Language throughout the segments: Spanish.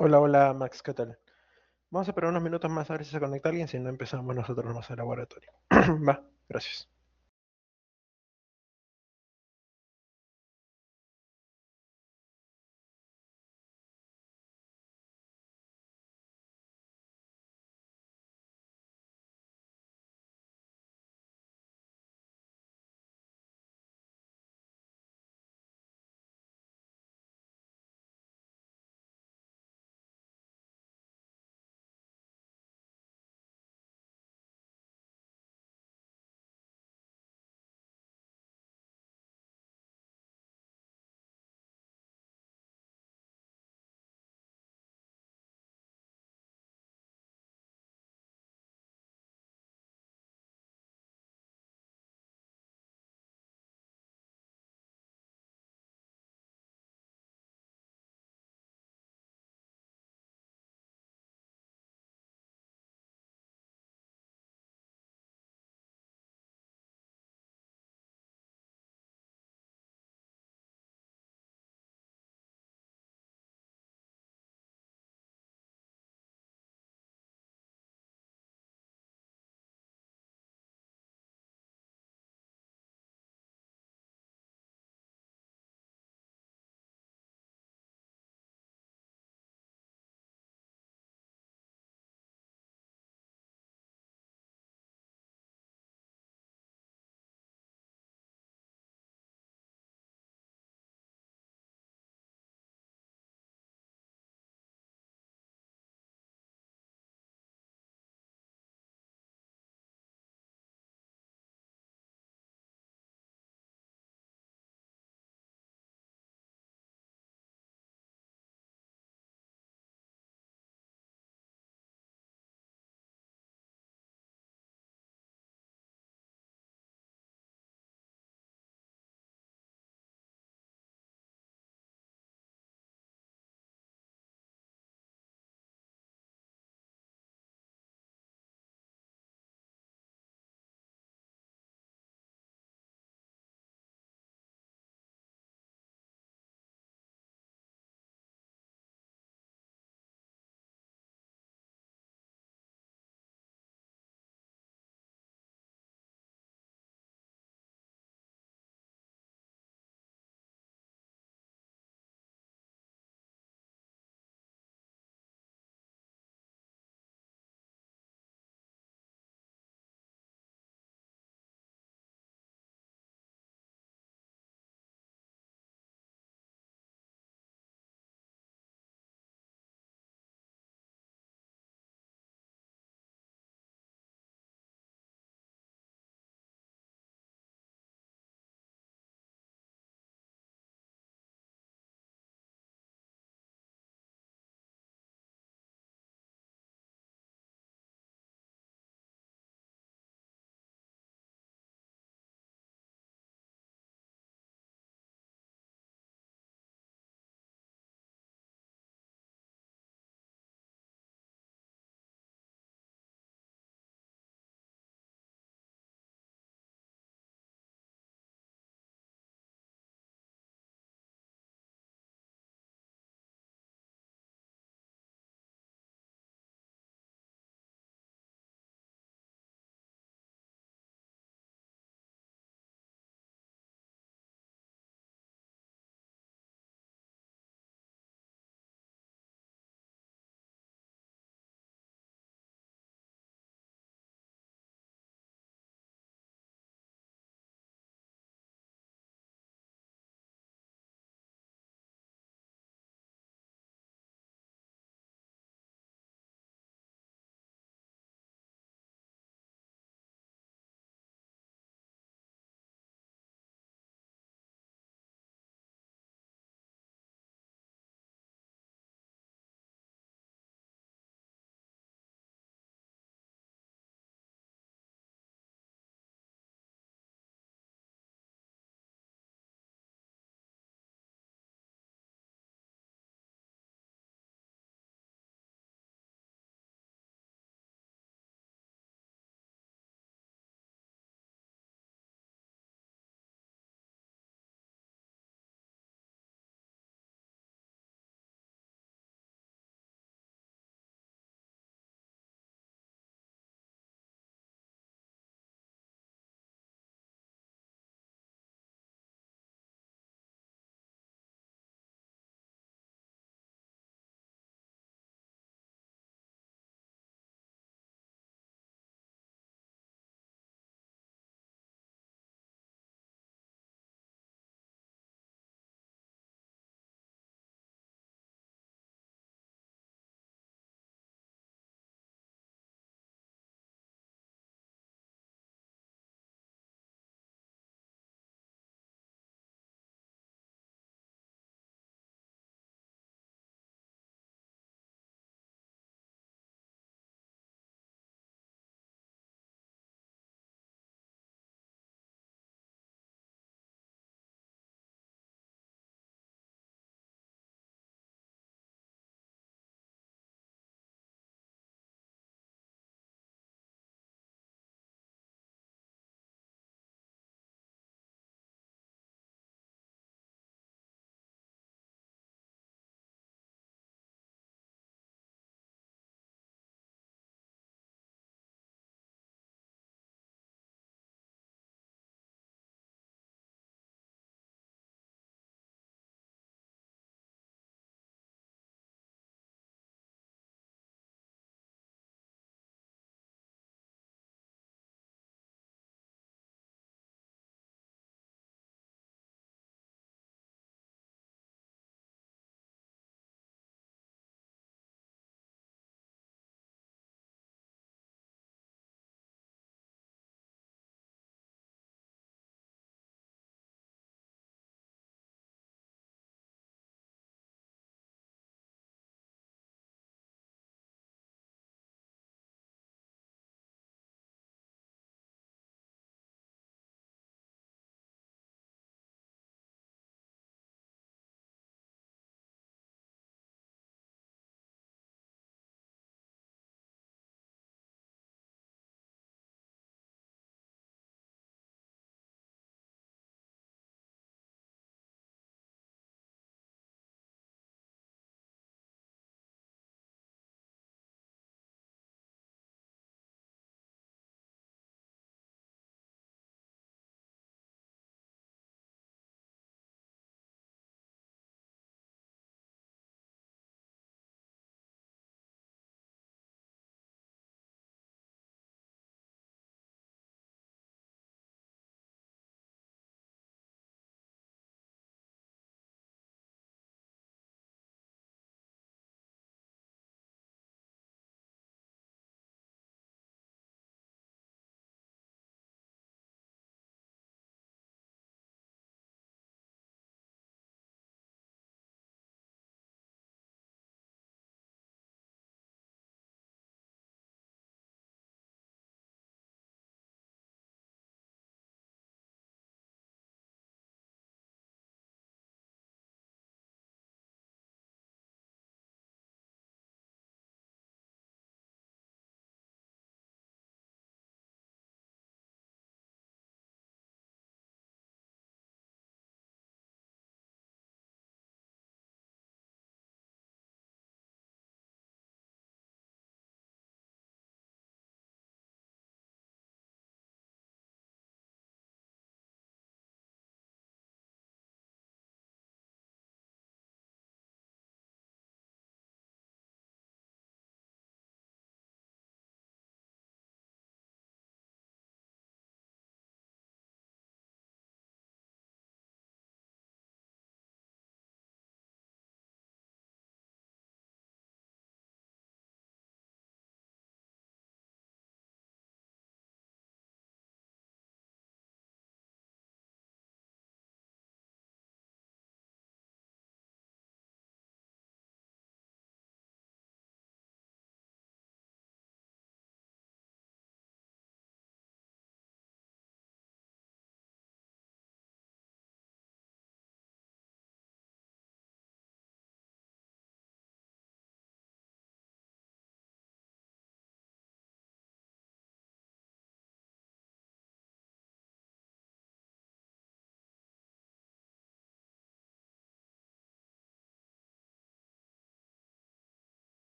Hola, hola Max, ¿qué tal? Vamos a esperar unos minutos más a ver si se conecta alguien, si no empezamos nosotros nomás el laboratorio. Va, gracias.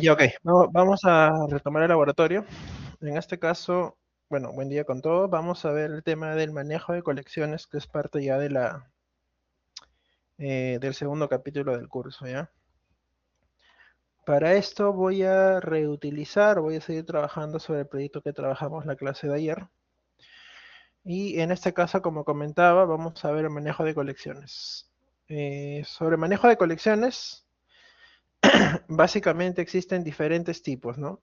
Y ok, vamos a retomar el laboratorio. En este caso, bueno, buen día con todos. Vamos a ver el tema del manejo de colecciones, que es parte ya de del segundo capítulo del curso, ¿ya? Para esto voy a seguir trabajando sobre el proyecto que trabajamos la clase de ayer. Y en este caso, como comentaba, vamos a ver el manejo de colecciones. Sobre manejo de colecciones, básicamente existen diferentes tipos, ¿no?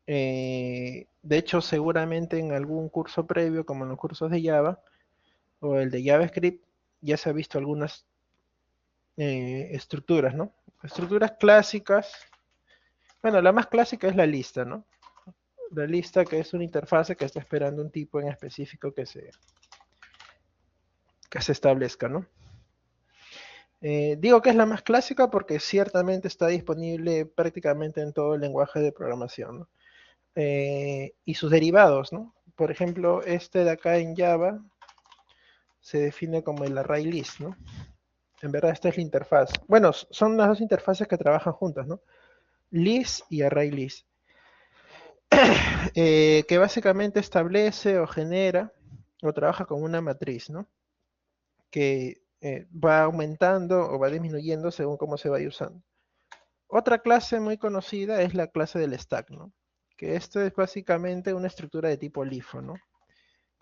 De hecho, seguramente en algún curso previo, como en los cursos de Java o el de JavaScript, ya se ha visto algunas estructuras, ¿no? Estructuras clásicas. Bueno, la más clásica es la lista, ¿no? La lista que es una interfase que está esperando un tipo en específico que se establezca, ¿no? Digo que es la más clásica porque ciertamente está disponible prácticamente en todo el lenguaje de programación, ¿no? Y sus derivados, ¿no? Por ejemplo, este de acá en Java se define como el array list, ¿no? En verdad esta es la interfaz. Bueno, son las dos interfaces que trabajan juntas, ¿no? List y array list. Que básicamente establece o genera o trabaja con una matriz, ¿no? Que va aumentando o va disminuyendo según cómo se vaya usando. Otra clase muy conocida es la clase del stack, ¿no? Que esto es básicamente una estructura de tipo LIFO, ¿no?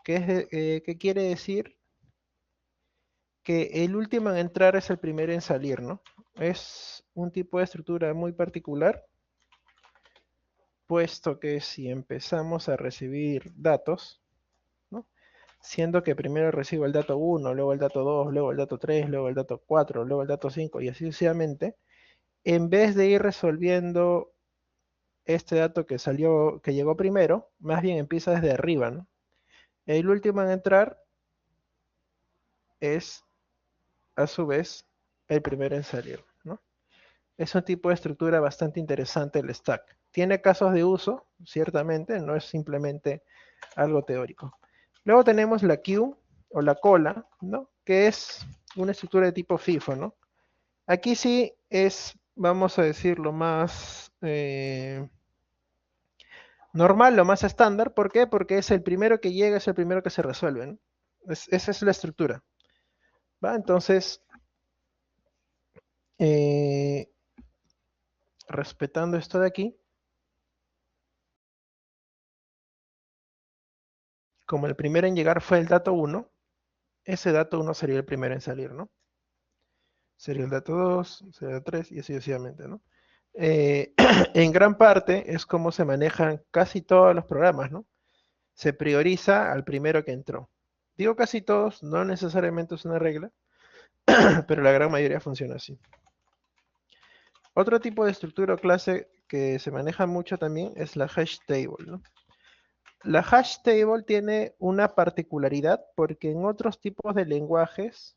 Que quiere decir que el último en entrar es el primero en salir, ¿no? Es un tipo de estructura muy particular, puesto que si empezamos a recibir datos, ¿no? Siendo que primero recibo el dato 1, luego el dato 2, luego el dato 3, luego el dato 4, luego el dato 5 y así sucesivamente, en vez de ir resolviendo este dato que salió, que llegó primero, más bien empieza desde arriba, ¿no? El último en entrar es, a su vez, el primero en salir, ¿no? Es un tipo de estructura bastante interesante el stack. Tiene casos de uso, ciertamente, no es simplemente algo teórico. Luego tenemos la queue o la cola, ¿no? Que es una estructura de tipo FIFO, ¿no? Aquí sí es, vamos a decir, lo más normal, lo más estándar. ¿Por qué? Porque es el primero que llega, es el primero que se resuelve, ¿no? Esa es la estructura, ¿va? Entonces, eh, respetando esto de aquí, como el primero en llegar fue el dato 1, ese dato 1 sería el primero en salir, ¿no? Sería el dato 2, sería el 3 y así sucesivamente, ¿no? En gran parte es como se manejan casi todos los programas, ¿no? Se prioriza al primero que entró. Digo casi todos, no necesariamente es una regla, pero la gran mayoría funciona así. Otro tipo de estructura o clase que se maneja mucho también es la hash table, ¿no? La hash table tiene una particularidad porque en otros tipos de lenguajes,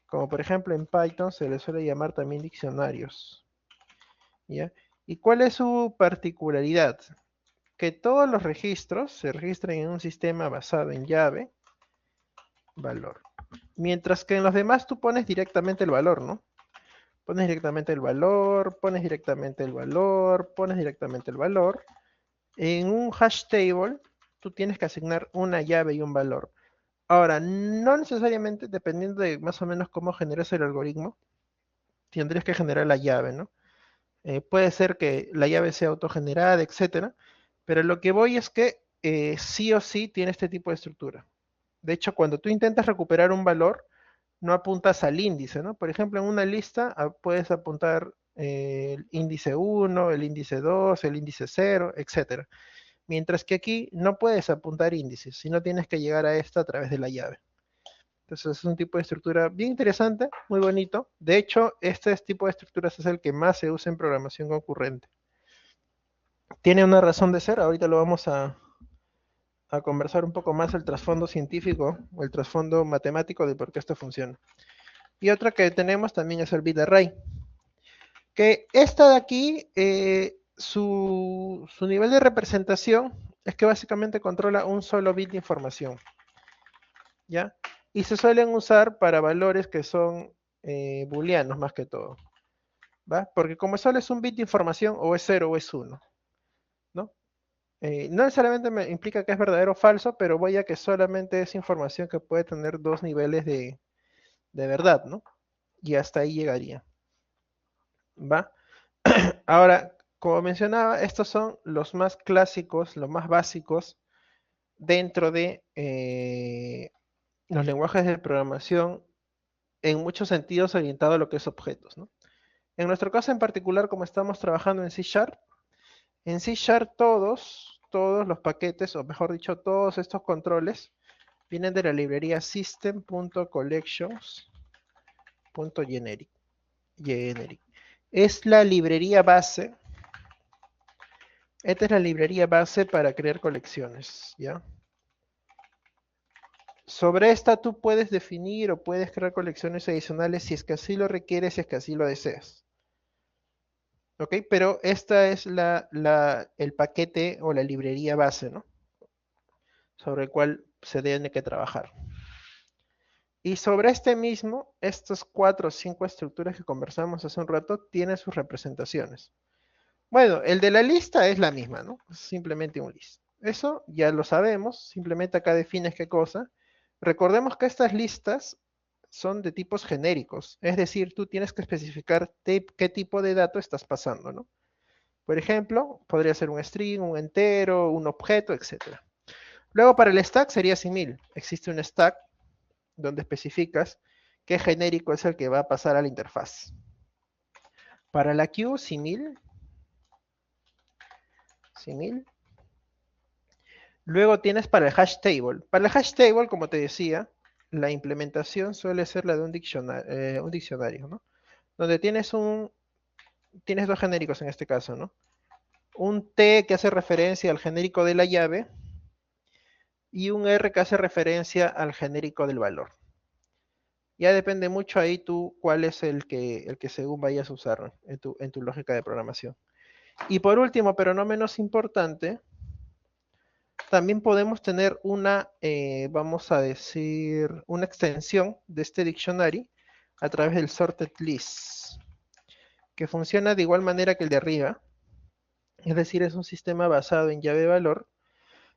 como por ejemplo en Python, se le suele llamar también diccionarios, ¿ya? ¿Y cuál es su particularidad? Que todos los registros se registran en un sistema basado en llave, valor. Mientras que en los demás tú pones directamente el valor, ¿no? Pones directamente el valor, pones directamente el valor, pones directamente el valor. En un hash table, tú tienes que asignar una llave y un valor. Ahora, no necesariamente, dependiendo de más o menos cómo generes el algoritmo, tendrías que generar la llave, ¿no? Puede ser que la llave sea autogenerada, etcétera, pero lo que voy es que sí o sí tiene este tipo de estructura. De hecho, cuando tú intentas recuperar un valor, no apuntas al índice, ¿no? Por ejemplo, en una lista puedes apuntar el índice 1, el índice 2, el índice 0, etcétera. Mientras que aquí no puedes apuntar índices, sino tienes que llegar a esta a través de la llave. Entonces es un tipo de estructura bien interesante, muy bonito. De hecho, este tipo de estructuras es el que más se usa en programación concurrente. Tiene una razón de ser, ahorita lo vamos a conversar un poco más el trasfondo científico o el trasfondo matemático de por qué esto funciona. Y otra que tenemos también es el bit array, que esta de aquí, su nivel de representación es que básicamente controla un solo bit de información, ¿ya? Y se suelen usar para valores que son booleanos más que todo. ¿va? Porque como solo es un bit de información, o es 0 o es 1, ¿no? No necesariamente me implica que es verdadero o falso, pero voy a que solamente es información que puede tener dos niveles de verdad, ¿no? Y hasta ahí llegaría, ¿va? Ahora, como mencionaba, estos son los más clásicos, los más básicos dentro de los lenguajes de programación, en muchos sentidos orientado a lo que es objetos, ¿no? En nuestro caso en particular, como estamos trabajando en C Sharp todos los paquetes, o mejor dicho, todos estos controles, vienen de la librería system.collections.generic. Es la librería base. Esta es la librería base para crear colecciones, ¿ya? Sobre esta tú puedes definir o puedes crear colecciones adicionales si es que así lo requieres, si es que así lo deseas. ¿Ok? Pero esta es el paquete o la librería base, ¿no? Sobre el cual se tiene que trabajar. Y sobre este mismo, estas 4 o 5 estructuras que conversamos hace un rato tienen sus representaciones. Bueno, el de la lista es la misma, ¿no? Es simplemente un list. Eso ya lo sabemos, simplemente acá defines qué cosa. Recordemos que estas listas son de tipos genéricos, es decir, tú tienes que especificar qué tipo de dato estás pasando, ¿no? Por ejemplo, podría ser un string, un entero, un objeto, etc. Luego para el stack sería similar. Existe un stack donde especificas qué genérico es el que va a pasar a la interfaz. Para la queue, simil. Luego tienes para el hash table. Para el hash table, como te decía, la implementación suele ser la de un diccionario, ¿no? Donde tienes dos genéricos en este caso, ¿no? Un T que hace referencia al genérico de la llave y un R que hace referencia al genérico del valor. Ya depende mucho ahí tú cuál es el que según vayas a usar en tu lógica de programación. Y por último, pero no menos importante, también podemos tener vamos a decir, una extensión de este dictionary a través del sorted list, que funciona de igual manera que el de arriba, es decir, es un sistema basado en llave valor,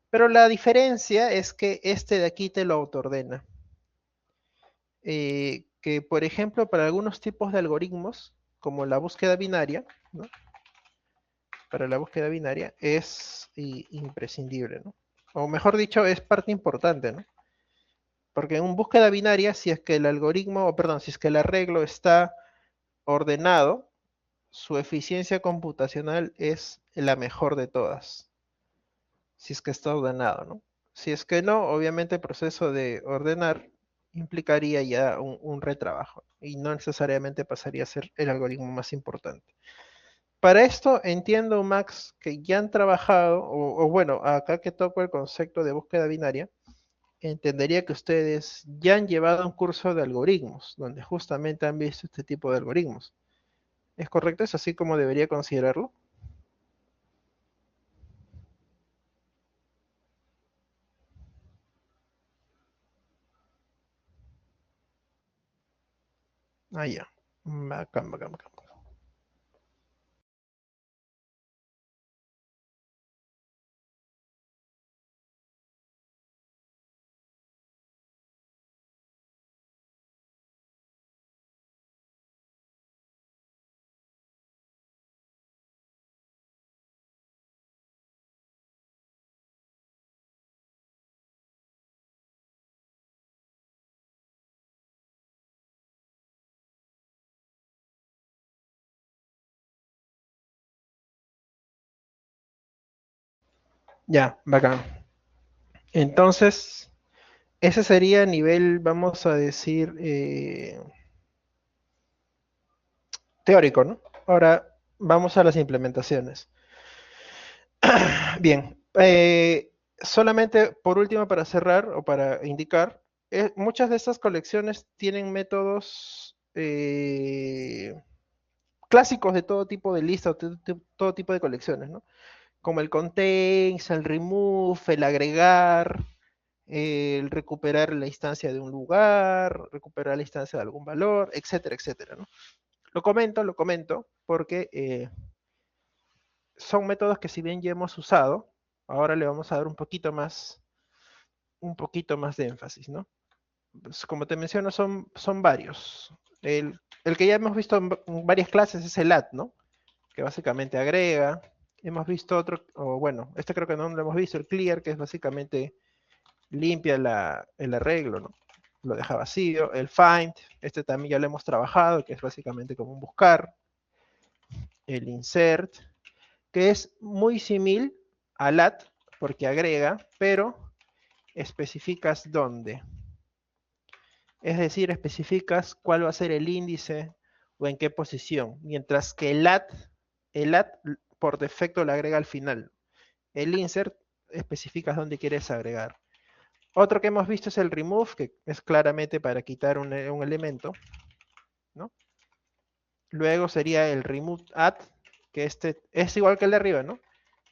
pero la diferencia es que este de aquí te lo autoordena. Que por ejemplo, para algunos tipos de algoritmos, como la búsqueda binaria, ¿no? Para la búsqueda binaria es imprescindible, ¿no? O mejor dicho, es parte importante, ¿no? Porque en búsqueda binaria, si es que el algoritmo, o perdón, si es que el arreglo está ordenado, su eficiencia computacional es la mejor de todas. Si es que está ordenado, ¿no? Si es que no, obviamente el proceso de ordenar implicaría ya un retrabajo y no necesariamente pasaría a ser el algoritmo más importante. Para esto entiendo, Max, que ya han trabajado, o bueno, acá que toco el concepto de búsqueda binaria, entendería que ustedes ya han llevado un curso de algoritmos, donde justamente han visto este tipo de algoritmos. ¿Es correcto? ¿Es así como debería considerarlo? Ah, ya. Bacán, bacán, bacán. Ya, bacán. Entonces, ese sería a nivel, vamos a decir, teórico, ¿no? Ahora vamos a las implementaciones. Bien, solamente por último para cerrar o para indicar, muchas de estas colecciones tienen métodos clásicos de todo tipo de listas, todo tipo de colecciones, ¿no? Como el contains, el remove, el agregar, el recuperar la instancia de un lugar, recuperar la instancia de algún valor, etcétera, etcétera, ¿no? Lo comento, porque son métodos que si bien ya hemos usado, ahora le vamos a dar un poquito más de énfasis, ¿no? Pues, como te menciono, son varios. El que ya hemos visto en varias clases es el add, ¿no? Que básicamente agrega. Hemos visto otro, o bueno, este creo que no lo hemos visto, el clear, que es básicamente limpia el arreglo, ¿no? Lo deja vacío. El find, este también ya lo hemos trabajado, que es básicamente como un buscar. El insert, que es muy similar al add, porque agrega, pero especificas dónde. Es decir, especificas cuál va a ser el índice o en qué posición, mientras que el add por defecto le agrega al final. El insert especificas dónde quieres agregar. Otro que hemos visto es el remove, que es claramente para quitar un elemento, ¿no? Luego sería el remove add, que este es igual que el de arriba, ¿no?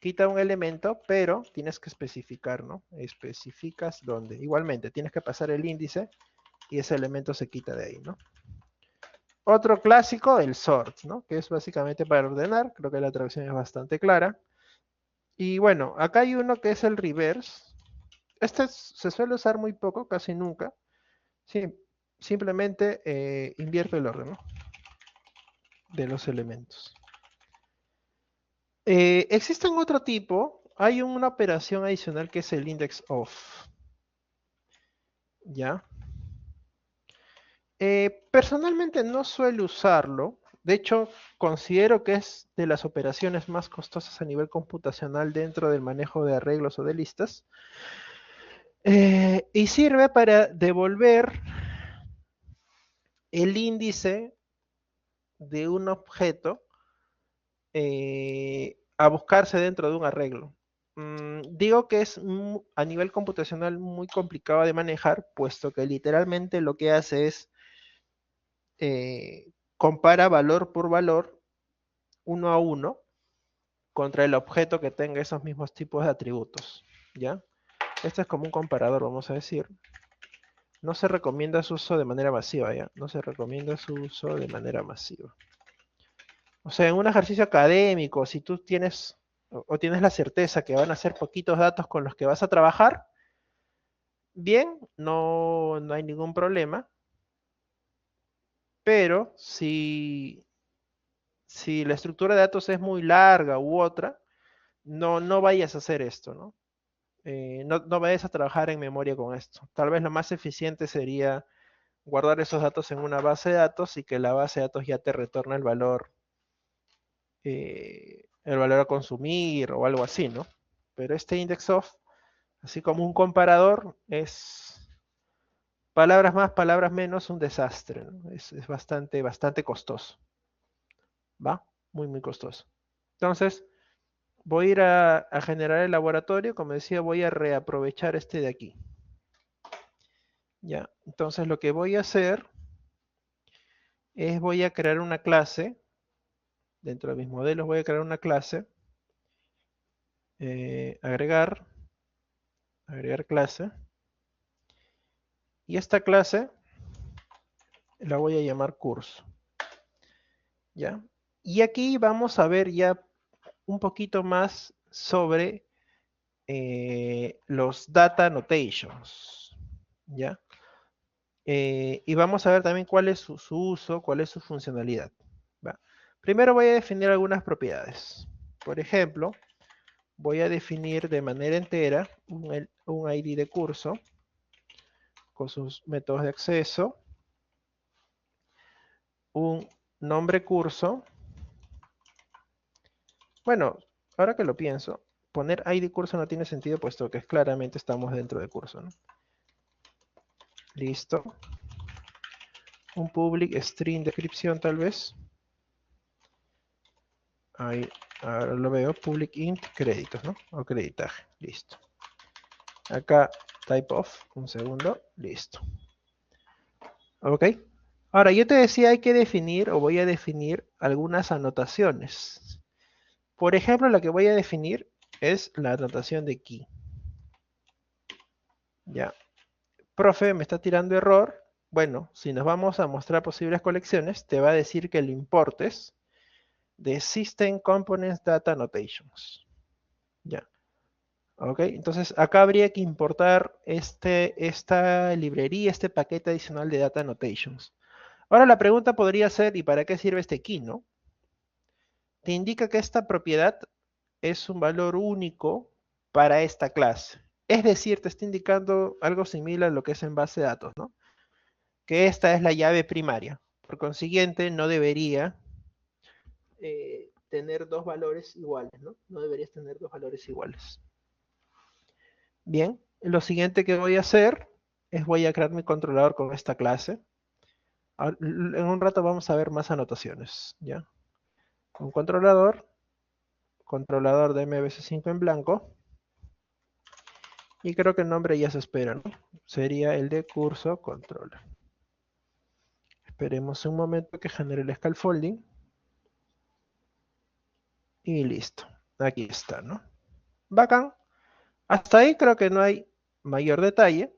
Quita un elemento, pero tienes que especificar, ¿no? Especificas dónde. Igualmente, tienes que pasar el índice y ese elemento se quita de ahí, ¿no? Otro clásico, el sort, ¿no? Que es básicamente para ordenar. Creo que la traducción es bastante clara. Y bueno, acá hay uno que es el reverse. Este se suele usar muy poco, casi nunca. Sí, simplemente invierto el orden, ¿no? De los elementos. Existen otro tipo. Hay una operación adicional que es el index of. ¿Ya? Personalmente no suelo usarlo. De hecho, considero que es de las operaciones más costosas a nivel computacional dentro del manejo de arreglos o de listas. Y sirve para devolver el índice de un objeto a buscarse dentro de un arreglo. Digo que es a nivel computacional muy complicado de manejar, puesto que literalmente lo que hace es compara valor por valor, uno a uno, contra el objeto que tenga esos mismos tipos de atributos. ¿Ya? Este es como un comparador, vamos a decir. No se recomienda su uso de manera masiva, ¿ya? No se recomienda su uso de manera masiva. O sea, en un ejercicio académico, si tú tienes o tienes la certeza que van a ser poquitos datos con los que vas a trabajar, bien, no hay ningún problema. Pero si la estructura de datos es muy larga u otra, no vayas a hacer esto, ¿no? No vayas a trabajar en memoria con esto. Tal vez lo más eficiente sería guardar esos datos en una base de datos y que la base de datos ya te retorne el valor a consumir o algo así, ¿no? Pero este index of, así como un comparador, es palabras más, palabras menos, un desastre, ¿no? Es bastante costoso, ¿va? Muy costoso. Entonces, voy a ir a generar el laboratorio, como decía, voy a reaprovechar este de aquí. Ya, entonces lo que voy a hacer es voy a crear una clase, dentro de mis modelos voy a crear una clase, agregar clase, y esta clase la voy a llamar curso. ¿Ya? Y aquí vamos a ver ya un poquito más sobre los data annotations. ¿Ya? Y vamos a ver también cuál es su uso, cuál es su funcionalidad. ¿Va? Primero voy a definir algunas propiedades. Por ejemplo, voy a definir de manera entera un ID de curso con sus métodos de acceso, un nombre curso. Bueno, ahora que lo pienso, poner ID curso no tiene sentido puesto que claramente estamos dentro de curso, ¿no? Listo. Un public string descripción tal vez. Ahí, ahora lo veo, public int créditos, ¿no? O creditaje, listo. Acá type of, un segundo, listo. Ok. Ahora, yo te decía hay que definir o voy a definir algunas anotaciones. Por ejemplo, la que voy a definir es la anotación de key. Ya. Profe, me está tirando error. Bueno, si nos vamos a mostrar posibles colecciones, te va a decir que lo importes de System Components Data Annotations. Ya. Ok, entonces acá habría que importar esta librería, este paquete adicional de Data Annotations. Ahora la pregunta podría ser, ¿y para qué sirve este key, no? Te indica que esta propiedad es un valor único para esta clase. Es decir, te está indicando algo similar a lo que es en base de datos, ¿no? Que esta es la llave primaria. Por consiguiente, no debería tener dos valores iguales, ¿no? No deberías tener dos valores iguales. Bien, lo siguiente que voy a hacer es voy a crear mi controlador con esta clase. En un rato vamos a ver más anotaciones, ¿ya? Un controlador de MVC5 en blanco. Y creo que el nombre ya se espera, ¿no? Sería el de curso controller. Esperemos un momento que genere el scaffolding. Y listo. Aquí está, ¿no? Bacán. Hasta ahí creo que no hay mayor detalle.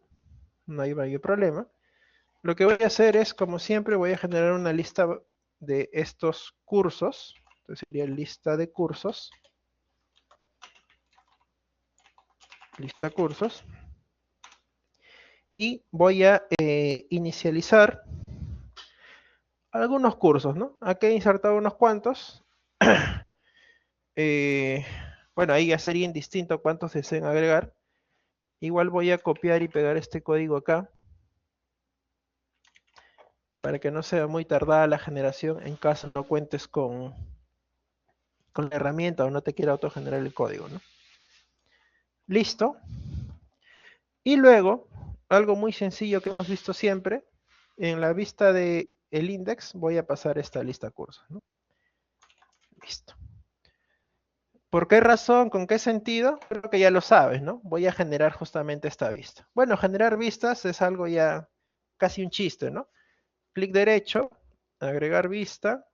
No hay mayor problema. Lo que voy a hacer es, como siempre, voy a generar una lista de estos cursos. Entonces sería lista de cursos. Lista cursos. Y voy a inicializar algunos cursos, ¿no? Aquí he insertado unos cuantos. Bueno, ahí ya sería indistinto cuántos deseen agregar. Igual voy a copiar y pegar este código acá, para que no sea muy tardada la generación en caso no cuentes con la herramienta o no te quiera autogenerar el código, ¿no? Listo. Y luego, algo muy sencillo que hemos visto siempre, en la vista de el index voy a pasar esta lista cursos, ¿no? Listo. ¿Por qué razón? ¿Con qué sentido? Creo que ya lo sabes, ¿no? Voy a generar justamente esta vista. Bueno, generar vistas es algo ya casi un chiste, ¿no? Clic derecho, agregar vista,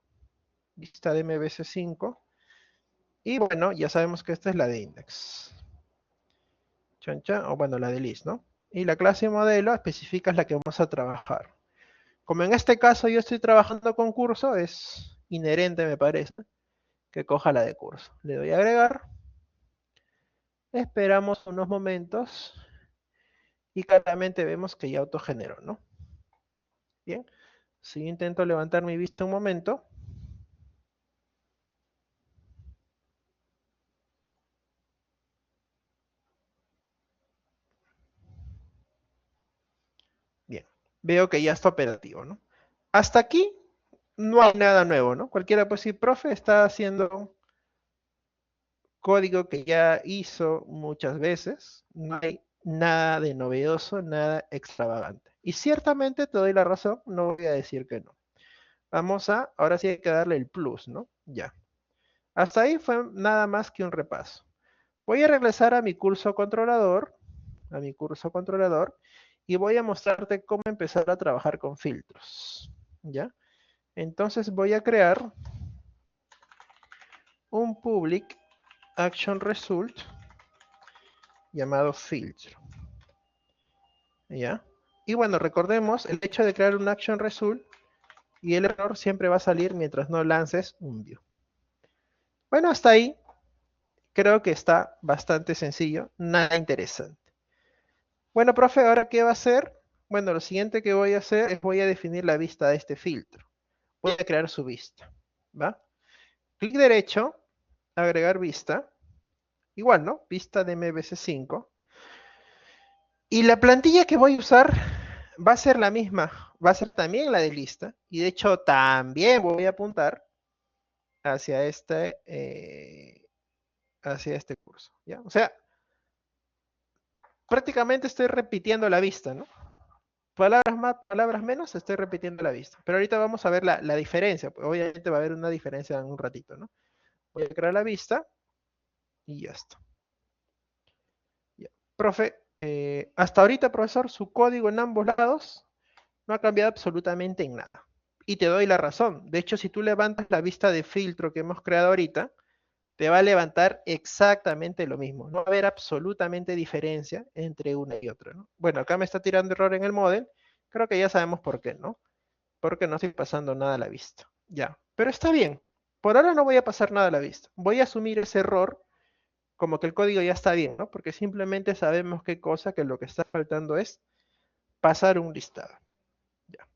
vista de MVC5. Y bueno, ya sabemos que esta es la de index. Chan, chan, o bueno, la de list, ¿no? Y la clase modelo especifica la que vamos a trabajar. Como en este caso yo estoy trabajando con curso, es inherente, me parece, que coja la de curso. Le doy a agregar. Esperamos unos momentos y claramente vemos que ya autogeneró, ¿no? Bien. Si intento levantar mi vista un momento. Bien. Veo que ya está operativo, ¿no? Hasta aquí no hay nada nuevo, ¿no? Cualquiera puede decir, profe, está haciendo código que ya hizo muchas veces. No hay nada de novedoso, nada extravagante. Y ciertamente te doy la razón, no voy a decir que no. Ahora sí hay que darle el plus, ¿no? Ya. Hasta ahí fue nada más que un repaso. Voy a regresar a mi curso controlador, y voy a mostrarte cómo empezar a trabajar con filtros. ¿Ya? Entonces voy a crear un public action result llamado filtro. ¿Ya? Y bueno, recordemos el hecho de crear un action result y el error siempre va a salir mientras no lances un view. Bueno, hasta ahí creo que está bastante sencillo, nada interesante. Bueno, profe, ¿ahora qué va a hacer? Bueno, lo siguiente que voy a hacer es voy a definir la vista de este filtro. Voy a crear su vista, ¿va? Clic derecho, agregar vista. Igual, ¿no? Vista de MVC5. Y la plantilla que voy a usar va a ser la misma, va a ser también la de lista. Y de hecho también voy a apuntar hacia este curso, ¿ya? O sea, prácticamente estoy repitiendo la vista, ¿no? Palabras más, palabras menos, estoy repitiendo la vista. Pero ahorita vamos a ver la diferencia. Pues obviamente va a haber una diferencia en un ratito, ¿no? Voy a crear la vista y ya está. Ya. Profe, hasta ahorita, profesor, su código en ambos lados no ha cambiado absolutamente en nada. Y te doy la razón. De hecho, si tú levantas la vista de filtro que hemos creado ahorita, te va a levantar exactamente lo mismo. No va a haber absolutamente diferencia entre una y otra, ¿no? Bueno, acá me está tirando error en el model Creo que ya sabemos por qué, ¿no? Porque no estoy pasando nada a la vista. Ya, pero está bien. Por ahora no voy a pasar nada a la vista. Voy a asumir ese error como que el código ya está bien, ¿no? Porque simplemente sabemos qué cosa, que lo que está faltando es pasar un listado. Ya.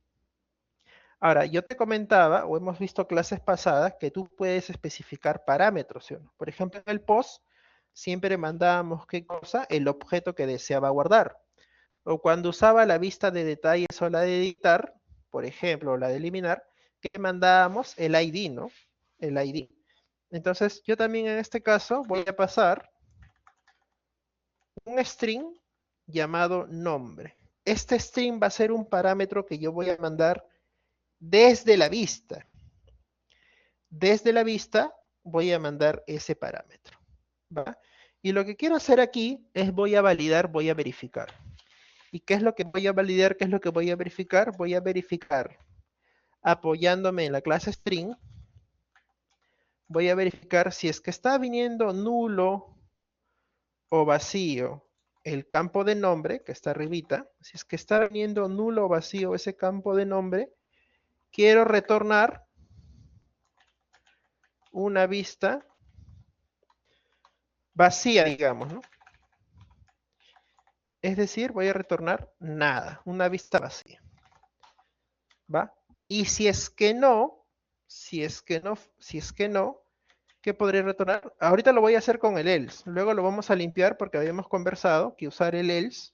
Ahora, yo te comentaba, o hemos visto clases pasadas, que tú puedes especificar parámetros, ¿sí o no? Por ejemplo, en el post siempre mandábamos qué cosa, el objeto que deseaba guardar. O cuando usaba la vista de detalles o la de editar, por ejemplo, o la de eliminar, que mandábamos el ID, ¿no? El ID. Entonces, yo también en este caso voy a pasar un string llamado nombre. Este string va a ser un parámetro que yo voy a mandar desde la vista. Desde la vista voy a mandar ese parámetro. ¿Va? Y lo que quiero hacer aquí es voy a validar, voy a verificar. ¿Y qué es lo que voy a validar? ¿Qué es lo que voy a verificar? Voy a verificar apoyándome en la clase string. Voy a verificar si es que está viniendo nulo o vacío el campo de nombre, que está arribita. Si es que está viniendo nulo o vacío ese campo de nombre, quiero retornar una vista vacía, digamos, ¿no? Es decir, voy a retornar nada, una vista vacía. ¿Va? Y si es que no, ¿qué podría retornar? Ahorita lo voy a hacer con el else. Luego lo vamos a limpiar porque habíamos conversado que usar el else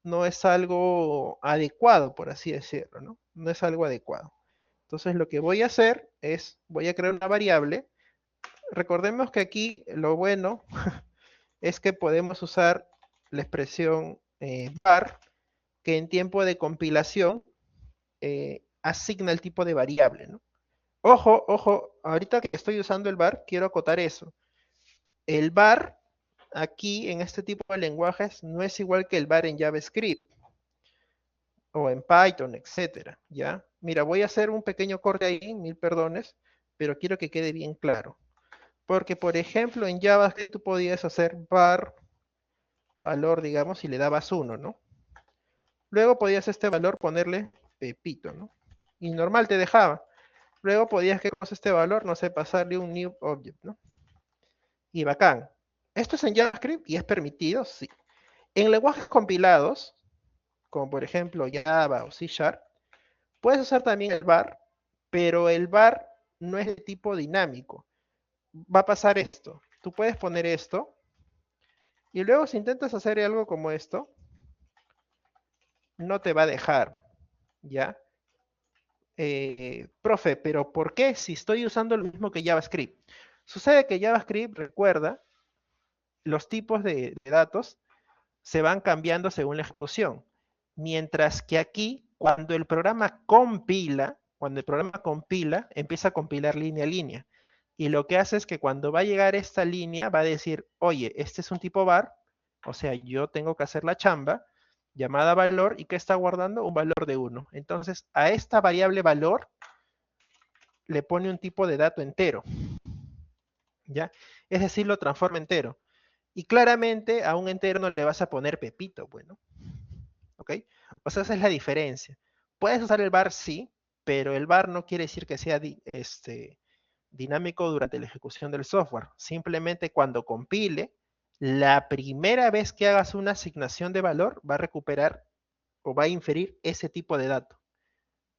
no es algo adecuado, por así decirlo, ¿no? No es algo adecuado. Entonces lo que voy a hacer es, voy a crear una variable. Recordemos que aquí lo bueno es que podemos usar la expresión var, que en tiempo de compilación asigna el tipo de variable, ¿no? Ojo, ojo, ahorita que estoy usando el var, quiero acotar eso. El var aquí en este tipo de lenguajes no es igual que el var en JavaScript o en Python, etcétera, ¿ya? Mira, voy a hacer un pequeño corte ahí, mil perdones, pero quiero que quede bien claro. Porque, por ejemplo, en JavaScript tú podías hacer var valor, digamos, y le dabas 1, ¿no? Luego podías este valor ponerle Pepito, ¿no? Y normal te dejaba. Luego podías que con este valor, no sé, pasarle un new object, ¿no? Y bacán. Esto es en JavaScript y es permitido, sí. En lenguajes compilados, como por ejemplo Java o C Sharp, puedes usar también el var, pero el var no es de tipo dinámico. Va a pasar esto. Tú puedes poner esto y luego si intentas hacer algo como esto, no te va a dejar, ¿ya? Profe, pero ¿por qué si estoy usando lo mismo que JavaScript? Sucede que JavaScript, recuerda, los tipos de datos se van cambiando según la ejecución. Mientras que aquí, cuando el programa compila, empieza a compilar línea a línea. Y lo que hace es que cuando va a llegar esta línea, va a decir, oye, este es un tipo var, o sea, yo tengo que hacer la chamba, llamada valor, y que está guardando un valor de 1. Entonces, a esta variable valor le pone un tipo de dato entero, ¿ya? Es decir, lo transforma entero. Y claramente a un entero no le vas a poner Pepito, bueno. ¿Ok? O sea, esa es la diferencia. Puedes usar el var, sí, pero el var no quiere decir que sea dinámico durante la ejecución del software. Simplemente cuando compile, la primera vez que hagas una asignación de valor, va a recuperar o va a inferir ese tipo de dato.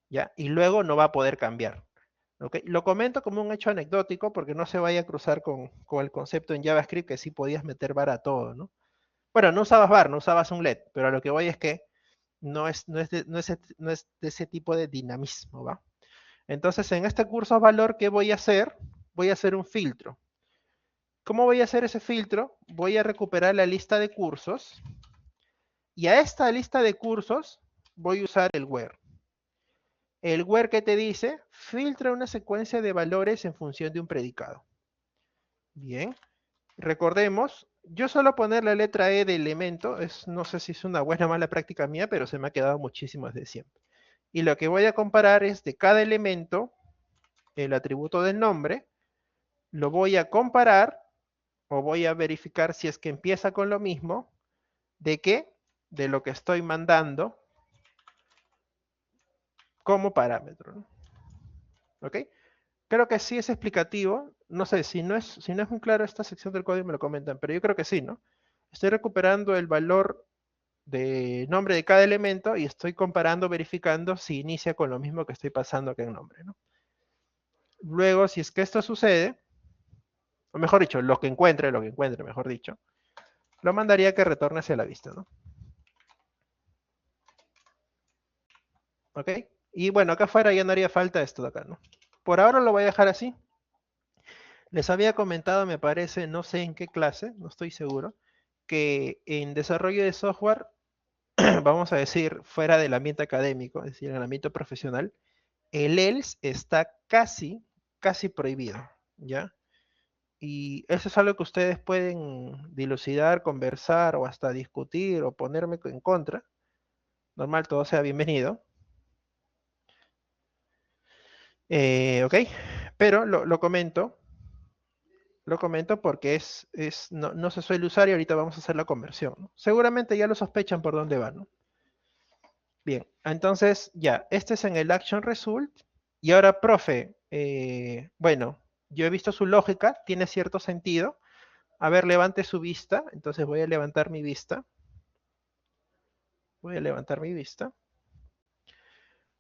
¿Ya? Y luego no va a poder cambiar. ¿Ok? Lo comento como un hecho anecdótico porque no se vaya a cruzar con el concepto en JavaScript que sí podías meter var a todo, ¿no? Bueno, no usabas var, no usabas un LED, pero a lo que voy es que no es de ese tipo de dinamismo, ¿va? Entonces, en este curso valor, ¿qué voy a hacer? Voy a hacer un filtro. ¿Cómo voy a hacer ese filtro? Voy a recuperar la lista de cursos y a esta lista de cursos voy a usar el where. El where que te dice, filtra una secuencia de valores en función de un predicado. Bien, recordemos, yo suelo poner la letra E de elemento, no sé si es una buena o mala práctica mía, pero se me ha quedado muchísimo desde siempre. Y lo que voy a comparar es de cada elemento, el atributo del nombre, lo voy a comparar o voy a verificar si es que empieza con lo mismo, ¿de qué? De lo que estoy mandando como parámetro, ¿no? ¿Ok? Creo que sí es explicativo. No sé, si no es muy claro esta sección del código me lo comentan, pero yo creo que sí, ¿no? Estoy recuperando el valor de nombre de cada elemento y estoy comparando, verificando si inicia con lo mismo que estoy pasando acá en nombre, ¿no? Luego, si es que esto sucede, o mejor dicho, lo que encuentre, mejor dicho, lo mandaría a que retorne hacia la vista, ¿no? ¿Ok? Y bueno, acá afuera ya no haría falta esto de acá, ¿no? Por ahora lo voy a dejar así. Les había comentado, me parece, no sé en qué clase, no estoy seguro, que en desarrollo de software, vamos a decir, fuera del ambiente académico, es decir, en el ambiente profesional, el else está casi prohibido, ¿ya? Y eso es algo que ustedes pueden dilucidar, conversar o hasta discutir o ponerme en contra. Normal, todo sea bienvenido. ¿Ok? Pero lo comento porque no se suele usar y ahorita vamos a hacer la conversión, ¿no? Seguramente ya lo sospechan por dónde va, ¿no? Bien, entonces ya, este es en el Action Result. Y ahora, profe, bueno, yo he visto su lógica, tiene cierto sentido. A ver, levante su vista. Entonces voy a levantar mi vista. Voy a levantar mi vista.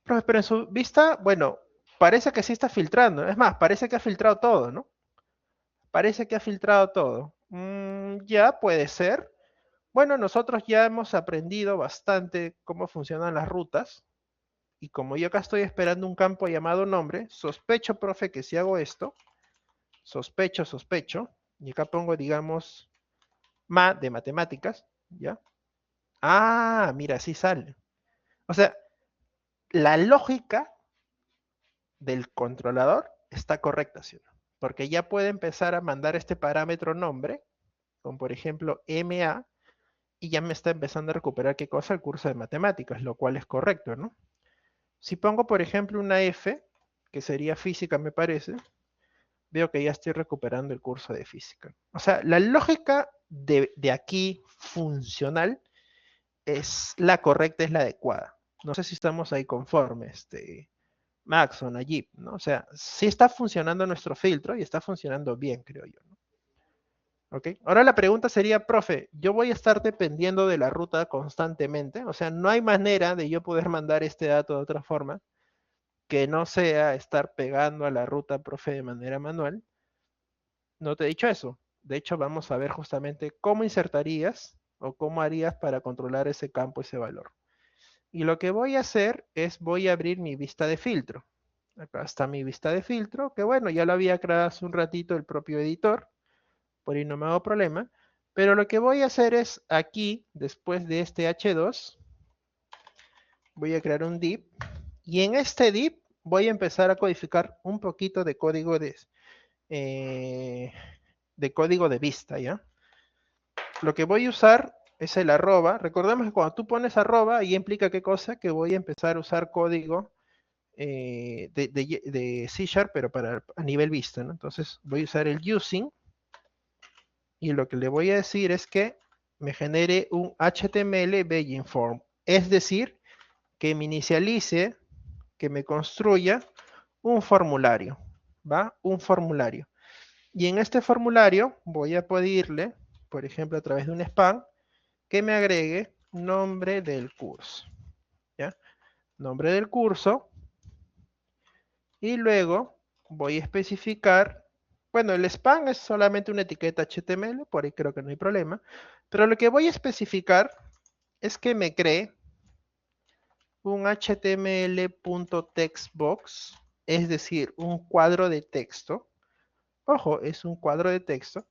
Profe, pero en su vista, bueno, parece que sí está filtrando. Es más, parece que ha filtrado todo, ¿no? Parece que ha filtrado todo. Ya puede ser. Bueno, nosotros ya hemos aprendido bastante cómo funcionan las rutas. Y como yo acá estoy esperando un campo llamado nombre, sospecho, profe, que si hago esto, sospecho, y acá pongo, digamos, de matemáticas, ¿ya? Ah, mira, así sale. O sea, la lógica del controlador está correcta, ¿sí o no? Porque ya puede empezar a mandar este parámetro nombre, como por ejemplo MA, y ya me está empezando a recuperar qué cosa, el curso de matemáticas, lo cual es correcto, ¿no? Si pongo, por ejemplo, una F, que sería física, me parece, veo que ya estoy recuperando el curso de física. O sea, la lógica de aquí funcional es la correcta, es la adecuada. No sé si estamos ahí conformes, Max o Nayib, ¿no? O sea, sí está funcionando nuestro filtro y está funcionando bien, creo yo, ¿no? ¿Ok? Ahora la pregunta sería, profe, yo voy a estar dependiendo de la ruta constantemente, o sea, no hay manera de yo poder mandar este dato de otra forma que no sea estar pegando a la ruta, profe, de manera manual. No te he dicho eso. De hecho, vamos a ver justamente cómo insertarías o cómo harías para controlar ese campo, ese valor. Y lo que voy a hacer es voy a abrir mi vista de filtro. Acá está mi vista de filtro, que bueno, ya lo había creado hace un ratito el propio editor, por ahí no me hago problema. Pero lo que voy a hacer es aquí, después de este H2, voy a crear un div. Y en este div voy a empezar a codificar un poquito de código de vista, ¿ya? Lo que voy a usar es el arroba. Recordemos que cuando tú pones arroba, ahí implica qué cosa, que voy a empezar a usar código de C Sharp, pero a nivel vista, ¿no? Entonces voy a usar el using y lo que le voy a decir es que me genere un HTML Begin Form, es decir, que me inicialice, que me construya un formulario, ¿va? Un formulario. Y en este formulario voy a pedirle, por ejemplo, a través de un span, que me agregue nombre del curso, ¿ya? Nombre del curso. Y luego voy a especificar, bueno, el span es solamente una etiqueta HTML, por ahí creo que no hay problema. Pero lo que voy a especificar es que me cree un HTML.textbox, es decir, un cuadro de texto. Ojo, es un cuadro de texto.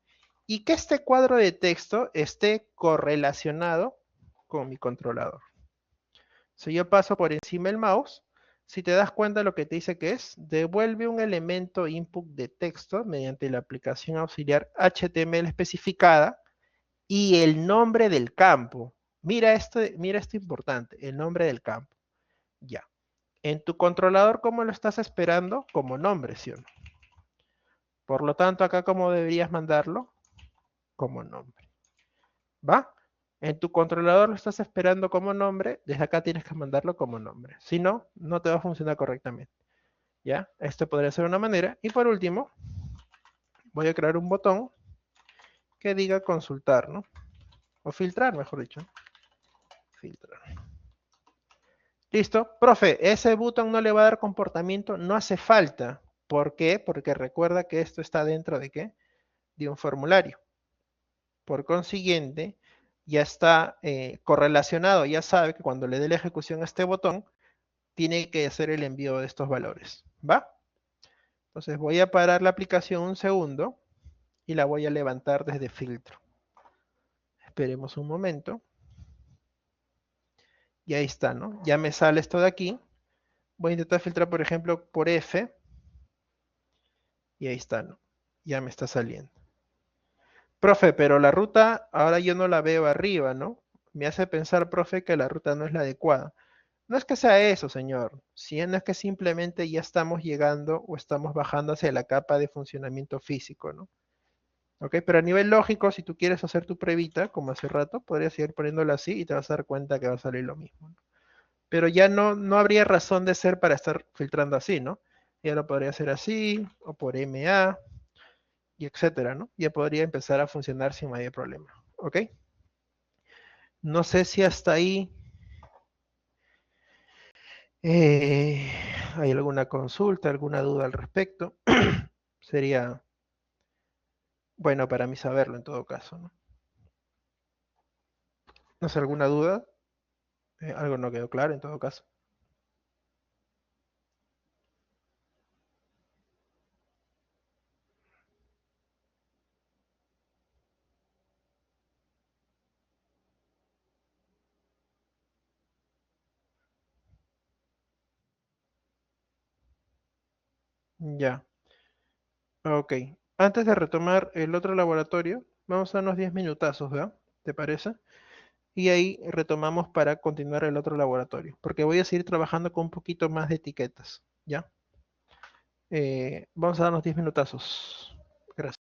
Y que este cuadro de texto esté correlacionado con mi controlador. Si yo paso por encima el mouse, si te das cuenta lo que te dice que es, devuelve un elemento input de texto mediante la aplicación auxiliar HTML especificada y el nombre del campo. Mira esto importante, el nombre del campo. Ya. En tu controlador, ¿cómo lo estás esperando? Como nombre, ¿sí o no? Por lo tanto, acá, ¿cómo deberías mandarlo? Como nombre. ¿Va? En tu controlador lo estás esperando como nombre, desde acá tienes que mandarlo como nombre. Si no, no te va a funcionar correctamente. ¿Ya? Esto podría ser una manera. Y por último, voy a crear un botón que diga consultar, ¿no? O filtrar, mejor dicho. Filtrar. Listo. Profe, ese botón no le va a dar comportamiento, no hace falta. ¿Por qué? Porque recuerda que esto está dentro de ¿qué? De un formulario. Por consiguiente, ya está correlacionado, ya sabe que cuando le dé la ejecución a este botón, tiene que hacer el envío de estos valores. ¿Va? Entonces voy a parar la aplicación un segundo y la voy a levantar desde filtro. Esperemos un momento. Y ahí está, ¿no? Ya me sale esto de aquí. Voy a intentar filtrar, por ejemplo, por F. Y ahí está, ¿no? Ya me está saliendo. Profe, pero la ruta ahora yo no la veo arriba, ¿no? Me hace pensar, profe, que la ruta no es la adecuada. No es que sea eso, señor. Si no es que simplemente ya estamos llegando o estamos bajando hacia la capa de funcionamiento físico, ¿no? ¿Ok? Pero a nivel lógico, si tú quieres hacer tu pruebita, como hace rato, podrías seguir poniéndola así y te vas a dar cuenta que va a salir lo mismo, ¿no? Pero ya no habría razón de ser para estar filtrando así, ¿no? Ya lo podría hacer así, o por MA, y etcétera, ¿no? Ya podría empezar a funcionar sin mayor problema, ¿ok? No sé si hasta ahí eh, hay alguna consulta, alguna duda al respecto. Sería bueno para mí saberlo en todo caso, ¿no? No sé, alguna duda, algo no quedó claro en todo caso. Ya, ok. Antes de retomar el otro laboratorio, vamos a unos 10 minutazos, ¿verdad? ¿Te parece? Y ahí retomamos para continuar el otro laboratorio, porque voy a seguir trabajando con un poquito más de etiquetas, ¿ya? Vamos a darnos 10 minutazos. Gracias.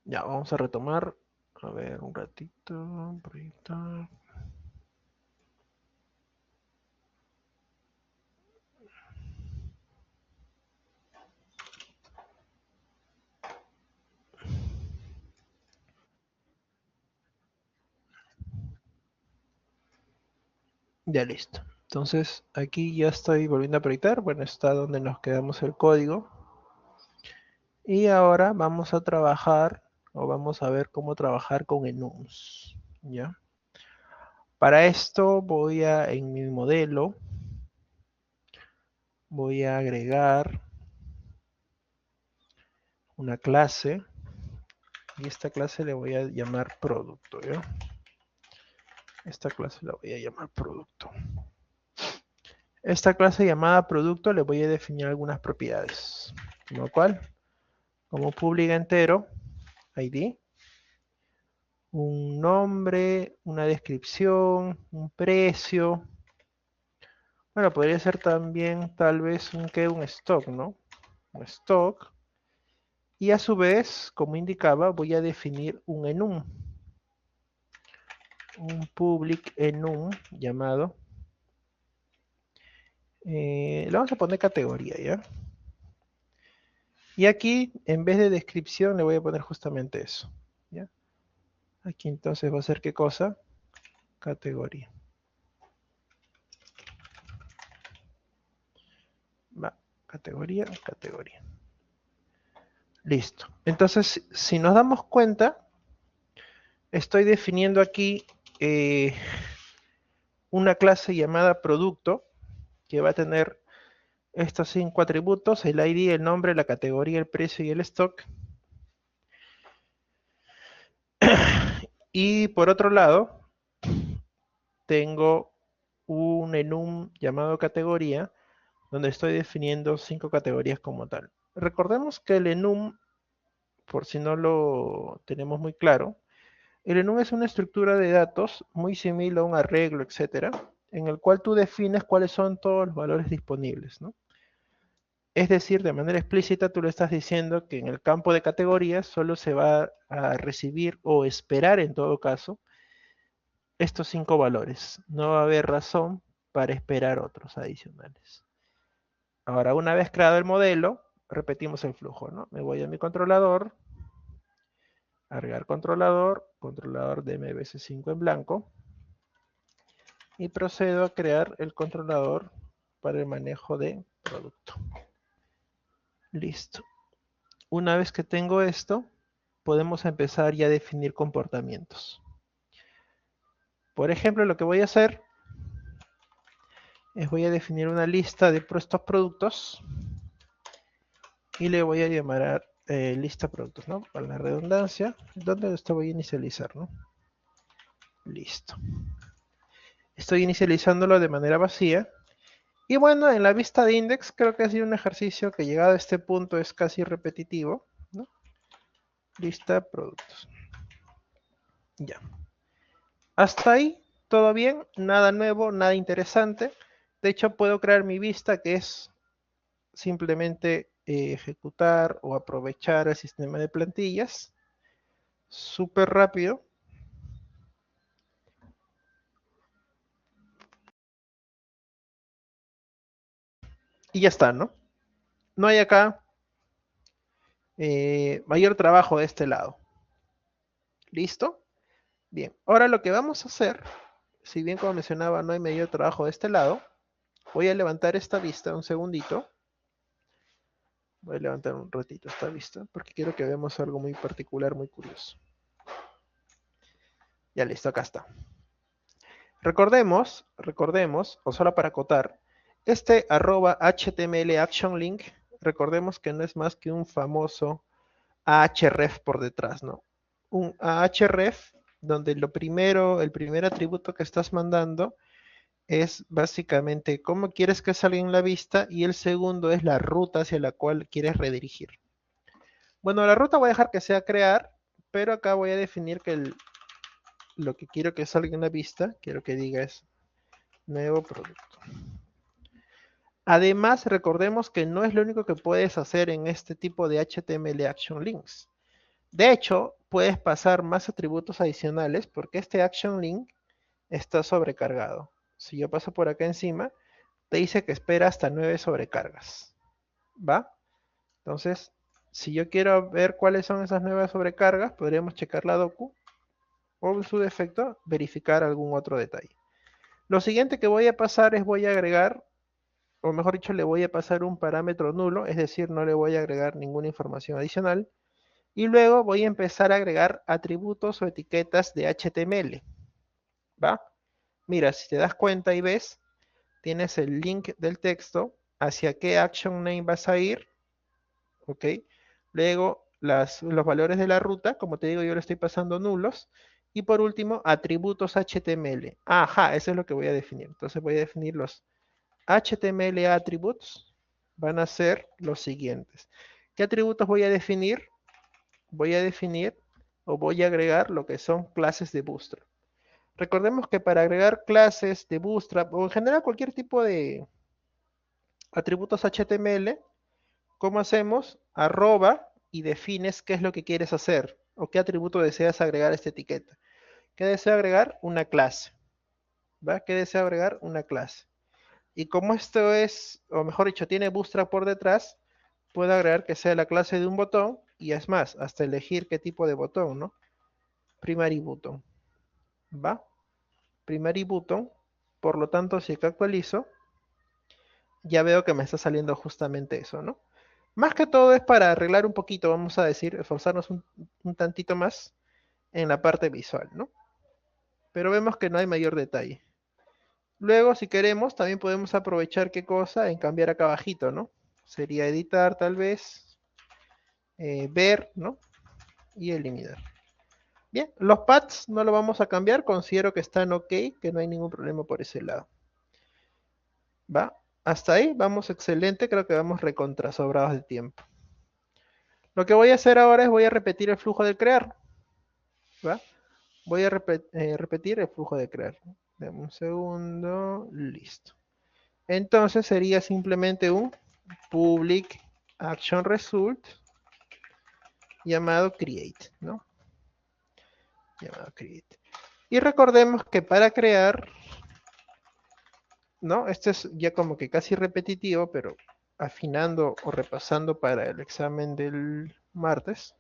Ya, vamos a retomar. A ver, un ratito. Proyectar. Ya listo. Entonces, aquí ya estoy volviendo a proyectar. Bueno, está donde nos quedamos el código. Y ahora vamos a trabajar, o vamos a ver cómo trabajar con enums. ¿Ya? Para esto voy a, en mi modelo, voy a agregar una clase. Y esta clase le voy a llamar producto, ¿ya? Esta clase la voy a llamar producto. Esta clase llamada producto le voy a definir algunas propiedades. Como cual, como public entero, ID, un nombre, una descripción, un precio. Bueno, podría ser también tal vez un stock, ¿no? Un stock. Y a su vez, como indicaba, voy a definir un enum. Un public enum llamado. Le vamos a poner categoría, ¿ya? Y aquí, en vez de descripción, le voy a poner justamente eso, ¿ya? Aquí entonces va a ser ¿qué cosa? Categoría. Va, categoría, categoría. Listo. Entonces, si nos damos cuenta, estoy definiendo aquí una clase llamada producto, que va a tener estos 5 atributos, el ID, el nombre, la categoría, el precio y el stock. Y por otro lado, tengo un enum llamado categoría, donde estoy definiendo 5 categorías como tal. Recordemos que el enum, por si no lo tenemos muy claro, el enum es una estructura de datos muy similar a un arreglo, etcétera, en el cual tú defines cuáles son todos los valores disponibles, ¿no? Es decir, de manera explícita tú le estás diciendo que en el campo de categorías solo se va a recibir o esperar en todo caso estos 5 valores. No va a haber razón para esperar otros adicionales. Ahora, una vez creado el modelo, repetimos el flujo, ¿no? Me voy a mi controlador, agregar controlador, controlador de MVC5 en blanco, y procedo a crear el controlador para el manejo de producto. Listo. Una vez que tengo esto, podemos empezar ya a definir comportamientos. Por ejemplo, lo que voy a hacer es voy a definir una lista de estos productos y le voy a llamar lista productos, ¿no? Para la redundancia, donde esto voy a inicializar, ¿no? Listo. Estoy inicializándolo de manera vacía. Y bueno, en la vista de index creo que ha sido un ejercicio que llegado a este punto es casi repetitivo, ¿no? Lista productos. Ya. Hasta ahí, todo bien, nada nuevo, nada interesante. De hecho, puedo crear mi vista que es simplemente ejecutar o aprovechar el sistema de plantillas. Súper rápido. Y ya está, ¿no? No hay acá mayor trabajo de este lado. ¿Listo? Bien, ahora lo que vamos a hacer, si bien como mencionaba no hay mayor trabajo de este lado, voy a levantar esta vista un segundito. Voy a levantar un ratito esta vista porque quiero que veamos algo muy particular, muy curioso. Ya listo, acá está. Recordemos, o solo para acotar, este @html action link, recordemos que no es más que un famoso ahref por detrás, ¿no? Un ahref donde el primer atributo que estás mandando es básicamente cómo quieres que salga en la vista y el segundo es la ruta hacia la cual quieres redirigir. Bueno, la ruta voy a dejar que sea crear, pero acá voy a definir que lo que quiero que salga en la vista, quiero que diga es nuevo producto. Además, recordemos que no es lo único que puedes hacer en este tipo de HTML Action Links. De hecho, puedes pasar más atributos adicionales porque este action link está sobrecargado. Si yo paso por acá encima, te dice que espera hasta 9 sobrecargas. ¿Va? Entonces, si yo quiero ver cuáles son esas nuevas sobrecargas, podríamos checar la docu o en su defecto verificar algún otro detalle. Lo siguiente que voy a pasar es voy a agregar, o mejor dicho, le voy a pasar un parámetro nulo, es decir, no le voy a agregar ninguna información adicional. Y luego voy a empezar a agregar atributos o etiquetas de HTML. ¿Va? Mira, si te das cuenta y ves, tienes el link del texto, hacia qué action name vas a ir, ¿ok? Luego los valores de la ruta, como te digo, yo le estoy pasando nulos. Y por último, atributos HTML. Ajá, eso es lo que voy a definir. Entonces voy a definir los HTML attributes. Van a ser los siguientes. ¿Qué atributos voy a definir? Voy a definir o voy a agregar lo que son clases de Bootstrap. Recordemos que para agregar clases de Bootstrap o en general cualquier tipo de atributos HTML, ¿cómo hacemos? Arroba y defines qué es lo que quieres hacer o qué atributo deseas agregar a esta etiqueta. ¿Qué deseo agregar? Una clase. ¿Va? ¿Qué deseo agregar? Una clase. Y como esto es, o mejor dicho, tiene Bootstrap por detrás, puedo agregar que sea la clase de un botón y es más, hasta elegir qué tipo de botón, ¿no? Primary button. ¿Va? Primary button. Por lo tanto, si acá actualizo, ya veo que me está saliendo justamente eso, ¿no? Más que todo es para arreglar un poquito, vamos a decir, esforzarnos un tantito más en la parte visual, ¿no? Pero vemos que no hay mayor detalle. Luego, si queremos, también podemos aprovechar qué cosa en cambiar acá abajito, ¿no? Sería editar tal vez, ver, ¿no? Y eliminar. Bien, los paths no lo vamos a cambiar, considero que están ok, que no hay ningún problema por ese lado. ¿Va? Hasta ahí vamos excelente, creo que vamos recontra sobrados de tiempo. Lo que voy a hacer ahora es voy a repetir el flujo de crear. ¿Va? Voy a repetir el flujo de crear. Dame un segundo, listo. Entonces sería simplemente un public action result llamado create, ¿no? Llamado create. Y recordemos que para crear, ¿no? Este es ya como que casi repetitivo, pero afinando o repasando para el examen del martes,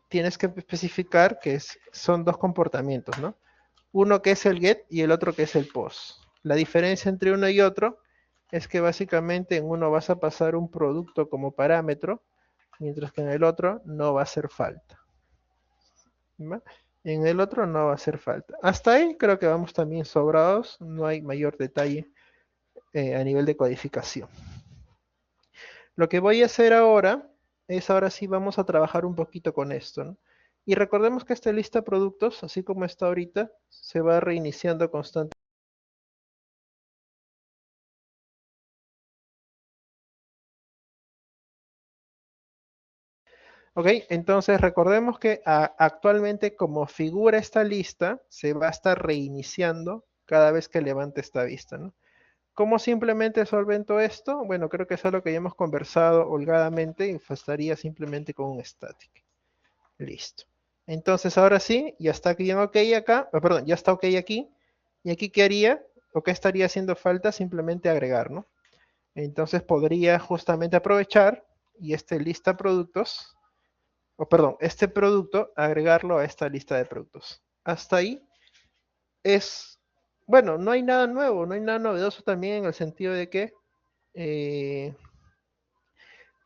tienes que especificar que son dos comportamientos, ¿no? Uno que es el get y el otro que es el post. La diferencia entre uno y otro es que básicamente en uno vas a pasar un producto como parámetro, mientras que en el otro no va a hacer falta. ¿Va? En el otro no va a hacer falta. Hasta ahí creo que vamos también sobrados, no hay mayor detalle a nivel de codificación. Lo que voy a hacer ahora es, ahora sí vamos a trabajar un poquito con esto, ¿no? Y recordemos que esta lista de productos, así como está ahorita, se va reiniciando constantemente. Ok, entonces recordemos que actualmente como figura esta lista, se va a estar reiniciando cada vez que levante esta vista, ¿no? ¿Cómo simplemente solvento esto? Bueno, creo que es algo que ya hemos conversado holgadamente y bastaría simplemente con un static. Listo. Entonces ahora sí, ya está bien ok acá, perdón, ya está ok aquí. ¿Y aquí qué haría? ¿O qué estaría haciendo falta? Simplemente agregar, ¿no? Entonces podría justamente aprovechar y este lista productos, o perdón, este producto, agregarlo a esta lista de productos. Hasta ahí es, bueno, no hay nada nuevo, no hay nada novedoso también en el sentido de que eh,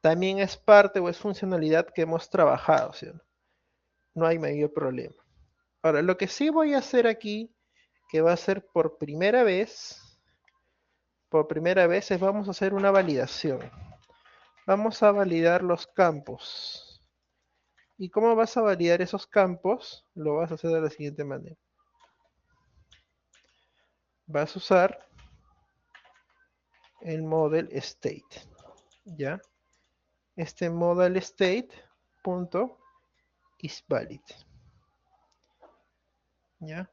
también es parte o es funcionalidad que hemos trabajado, ¿sí? No hay mayor problema. Ahora, lo que sí voy a hacer aquí, que va a ser por primera vez es vamos a hacer una validación. Vamos a validar los campos. ¿Y cómo vas a validar esos campos? Lo vas a hacer de la siguiente manera. Vas a usar el model state, ¿ya? Este model state punto is valid, ¿ya?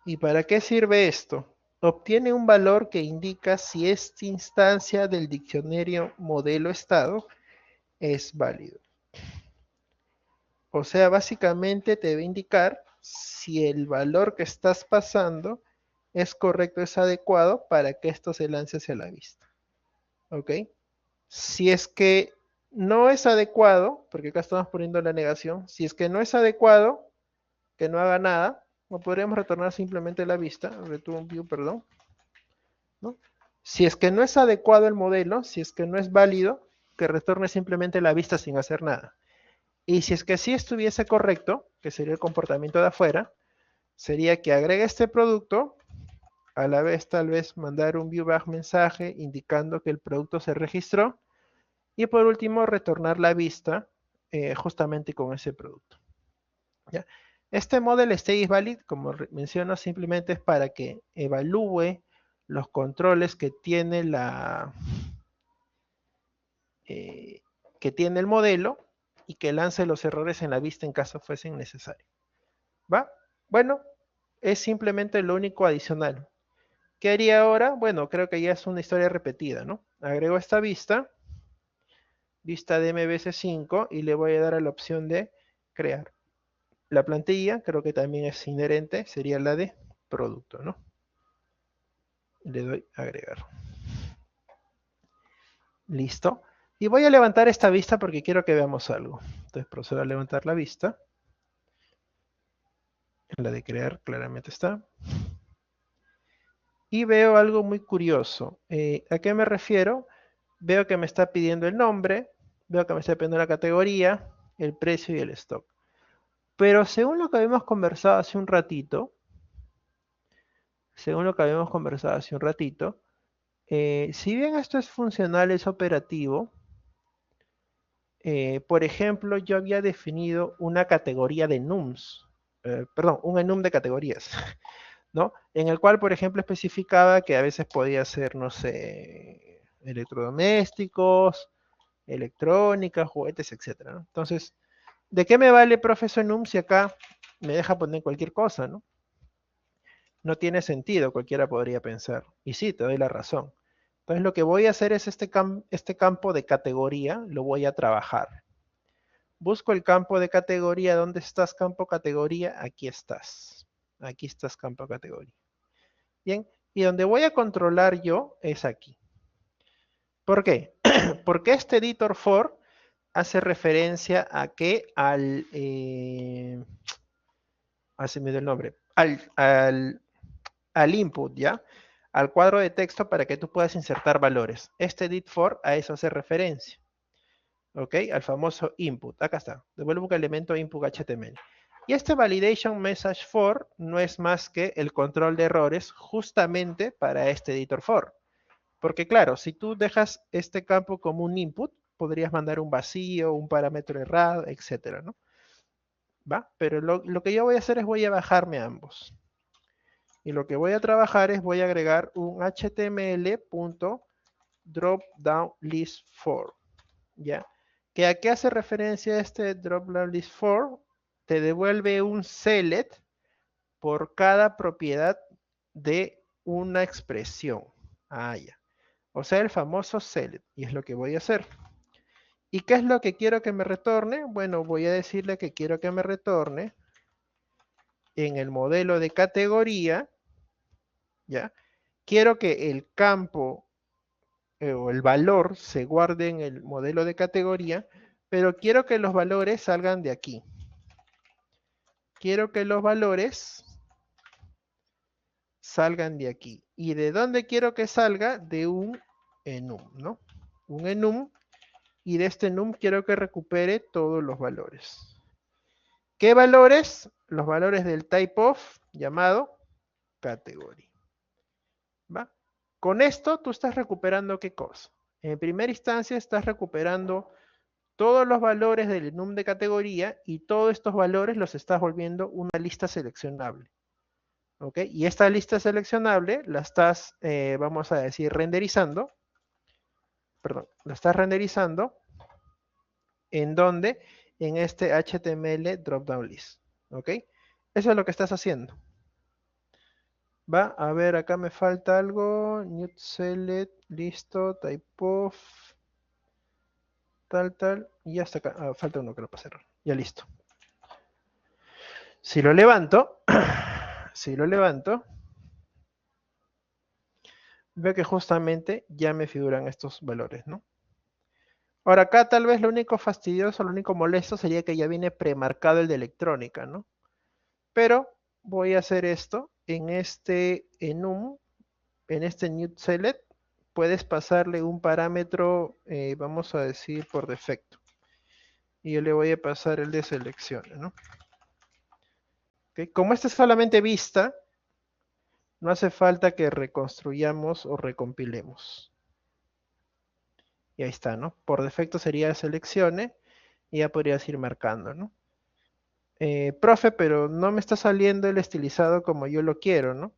¿Y para qué sirve esto? Obtiene un valor que indica si esta instancia del diccionario modelo estado es válido. O sea, básicamente te va a indicar si el valor que estás pasando es correcto, es adecuado para que esto se lance hacia la vista. ¿Ok? Si es que no es adecuado, porque acá estamos poniendo la negación, si es que no es adecuado, que no haga nada, o podríamos retornar simplemente la vista, return view, perdón, ¿no? Si es que no es adecuado el modelo, si es que no es válido, que retorne simplemente la vista sin hacer nada. Y si es que sí estuviese correcto, que sería el comportamiento de afuera, sería que agregue este producto, a la vez tal vez mandar un viewback mensaje indicando que el producto se registró, y por último retornar la vista justamente con ese producto. ¿Ya? Este model state is valid, como menciono, simplemente es para que evalúe los controles eh, que tiene el modelo y que lance los errores en la vista en caso fuesen necesarios. ¿Va? Bueno, es simplemente lo único adicional. ¿Qué haría ahora? Bueno, creo que ya es una historia repetida, ¿no? Agrego esta vista de MVC5, y le voy a dar a la opción de crear. La plantilla creo que también es inherente, sería la de producto, ¿no? Le doy a agregar. Listo. Y voy a levantar esta vista porque quiero que veamos algo. Entonces procedo a levantar la vista. La de crear claramente está. Y veo algo muy curioso. ¿A qué me refiero? Veo que me está pidiendo el nombre, veo que me está pidiendo la categoría, el precio y el stock. Pero según lo que habíamos conversado hace un ratito, si bien esto es funcional, es operativo, por ejemplo, yo había definido una categoría de enums, perdón, un enum de categorías, ¿no? En el cual, por ejemplo, especificaba que a veces podía ser, no sé, electrodomésticos, electrónica, juguetes, etcétera, ¿no? Entonces, ¿de qué me vale profesor enum si acá me deja poner cualquier cosa, ¿no? No tiene sentido, cualquiera podría pensar. Y sí, te doy la razón. Entonces lo que voy a hacer es este campo de categoría, lo voy a trabajar. Busco el campo de categoría. ¿Dónde estás, campo categoría? Aquí estás. Aquí estás, campo categoría. Bien, y donde voy a controlar yo es aquí. ¿Por qué? Porque este editor for hace referencia a que se me dio el nombre, al input, ¿ya? Al cuadro de texto para que tú puedas insertar valores. Este edit for a eso hace referencia. ¿Ok? Al famoso input. Acá está. Devuelvo un elemento input HTML. Y este validation message for no es más que el control de errores justamente para este editor for. Porque claro, si tú dejas este campo como un input, podrías mandar un vacío, un parámetro errado, etcétera, ¿no? ¿Va? Pero lo que yo voy a hacer es voy a bajarme ambos. Y lo que voy a trabajar es voy a agregar un html.dropdownList4, ¿ya? ¿Que a qué hace referencia este dropdownList4? Te devuelve un select por cada propiedad de una expresión. Ah, ya. O sea, el famoso select. Y es lo que voy a hacer. ¿Y qué es lo que quiero que me retorne? Bueno, voy a decirle que quiero que me retorne en el modelo de categoría, ¿ya? Quiero que el campo o el valor se guarde en el modelo de categoría, pero quiero que los valores salgan de aquí. Quiero que los valores salgan de aquí. ¿Y de dónde quiero que salga? De un enum, ¿no? Un enum, y de este enum quiero que recupere todos los valores. ¿Qué valores? Los valores del type of llamado category. ¿Va? Con esto tú estás recuperando ¿qué cosa? En primera instancia estás recuperando todos los valores del enum de categoría, y todos estos valores los estás volviendo una lista seleccionable. ¿Ok? Y esta lista seleccionable la estás, vamos a decir, renderizando. Perdón, la estás renderizando. ¿En dónde? En este HTML dropdown list. ¿Ok? Eso es lo que estás haciendo. Va, a ver, acá me falta algo. New select, listo, type of, tal, y hasta acá. Falta uno que lo para cerrar. Ya listo. Si lo levanto, si lo levanto, veo que justamente ya me figuran estos valores, ¿no? Ahora acá tal vez lo único fastidioso, lo único molesto sería que ya viene premarcado el de electrónica, ¿no? Pero voy a hacer esto en este enum, en este new select, puedes pasarle un parámetro, vamos a decir por defecto. Y yo le voy a pasar el de selección, ¿no? ¿Okay? Como esta es solamente vista, no hace falta que reconstruyamos o recompilemos. Y ahí está, ¿no? Por defecto sería seleccione y ya podrías ir marcando, ¿no? Profe, pero no me está saliendo el estilizado como yo lo quiero, ¿no?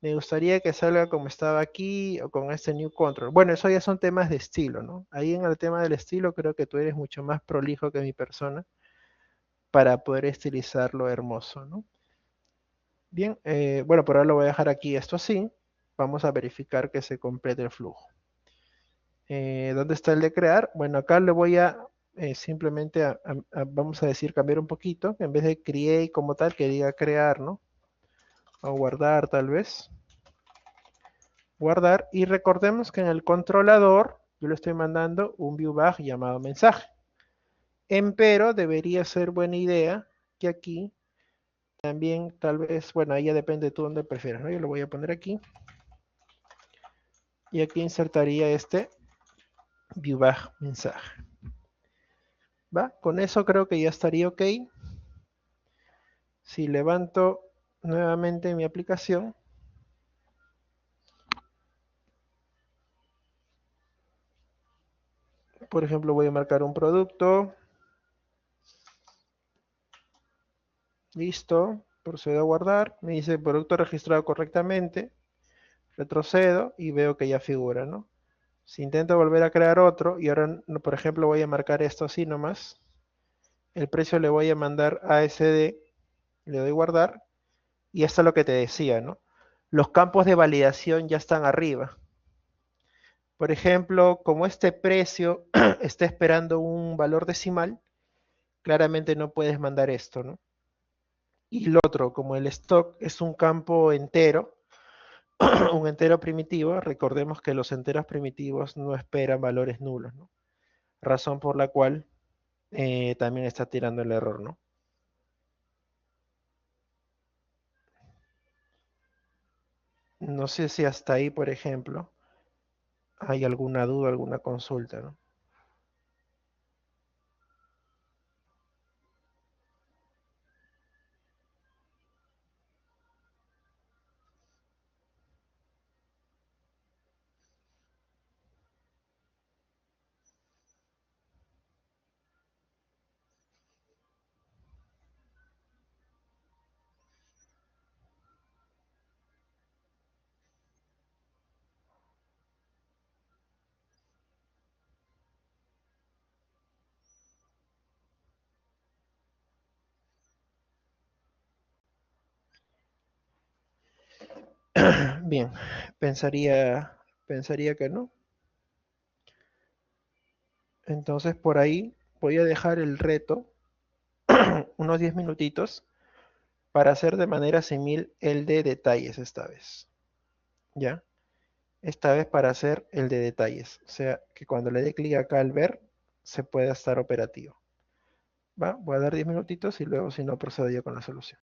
Me gustaría que salga como estaba aquí o con este new control. Bueno, eso ya son temas de estilo, ¿no? Ahí en el tema del estilo creo que tú eres mucho más prolijo que mi persona para poder estilizarlo hermoso, ¿no? Bien, bueno, por ahora lo voy a dejar aquí esto así. Vamos a verificar que se complete el flujo. ¿Dónde está el de crear? Bueno, acá le voy a simplemente, vamos a decir, cambiar un poquito. En vez de create como tal, que diga crear, ¿no? O guardar tal vez. Guardar. Y recordemos que en el controlador, yo le estoy mandando un viewBag llamado mensaje. Empero debería ser buena idea que aquí también tal vez, bueno, ahí ya depende de tú dónde prefieras, ¿no? Yo lo voy a poner aquí. Y aquí insertaría este viewBag mensaje. ¿Va? Con eso creo que ya estaría ok. Si levanto nuevamente mi aplicación, por ejemplo, voy a marcar un producto. Listo. Procedo a guardar. Me dice producto registrado correctamente. Retrocedo y veo que ya figura, ¿no? Si intento volver a crear otro y ahora, por ejemplo, voy a marcar esto así nomás. El precio le voy a mandar ASD. Le doy guardar. Y esto es lo que te decía, ¿no? Los campos de validación ya están arriba. Por ejemplo, como este precio está esperando un valor decimal, claramente no puedes mandar esto, ¿no? Y el otro, como el stock es un campo entero, un entero primitivo, recordemos que los enteros primitivos no esperan valores nulos, ¿no? Razón por la cual también está tirando el error, ¿no? No sé si hasta ahí, por ejemplo, hay alguna duda, alguna consulta, ¿no? Bien, pensaría que no. Entonces por ahí voy a dejar el reto unos 10 minutitos para hacer de manera similar el de detalles esta vez. ¿Ya? Esta vez para hacer el de detalles. O sea, que cuando le dé clic acá al ver, se pueda estar operativo. ¿Va? Voy a dar 10 minutitos y luego si no procedo yo con la solución.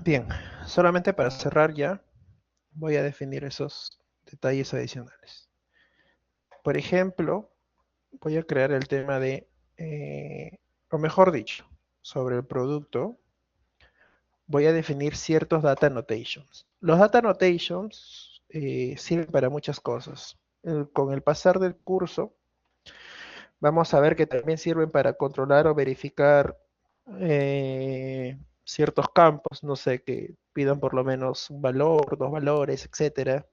Bien, solamente para cerrar ya, voy a definir esos detalles adicionales. Por ejemplo, voy a crear el tema de, o mejor dicho, sobre el producto, voy a definir ciertos data annotations. Los data annotations sirven para muchas cosas. Con el pasar del curso, vamos a ver que también sirven para controlar o verificar ciertos campos, no sé, que pidan por lo menos un valor, dos valores, etcétera,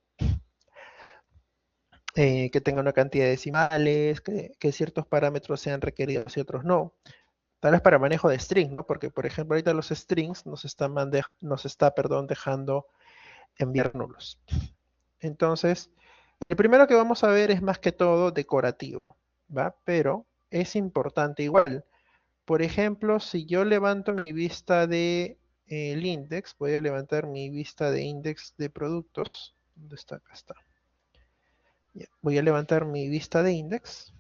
que tenga una cantidad de decimales, que ciertos parámetros sean requeridos y otros no. Tal vez para manejo de strings, ¿no? Porque, por ejemplo, ahorita los strings nos está, perdón, dejando enviar nulos. Entonces, el primero que vamos a ver es más que todo decorativo, ¿va? Pero es importante igual. Por ejemplo, si yo levanto mi vista de el index, voy a levantar mi vista de index de productos. ¿Dónde está? Acá está. Ya, voy a levantar mi vista de index.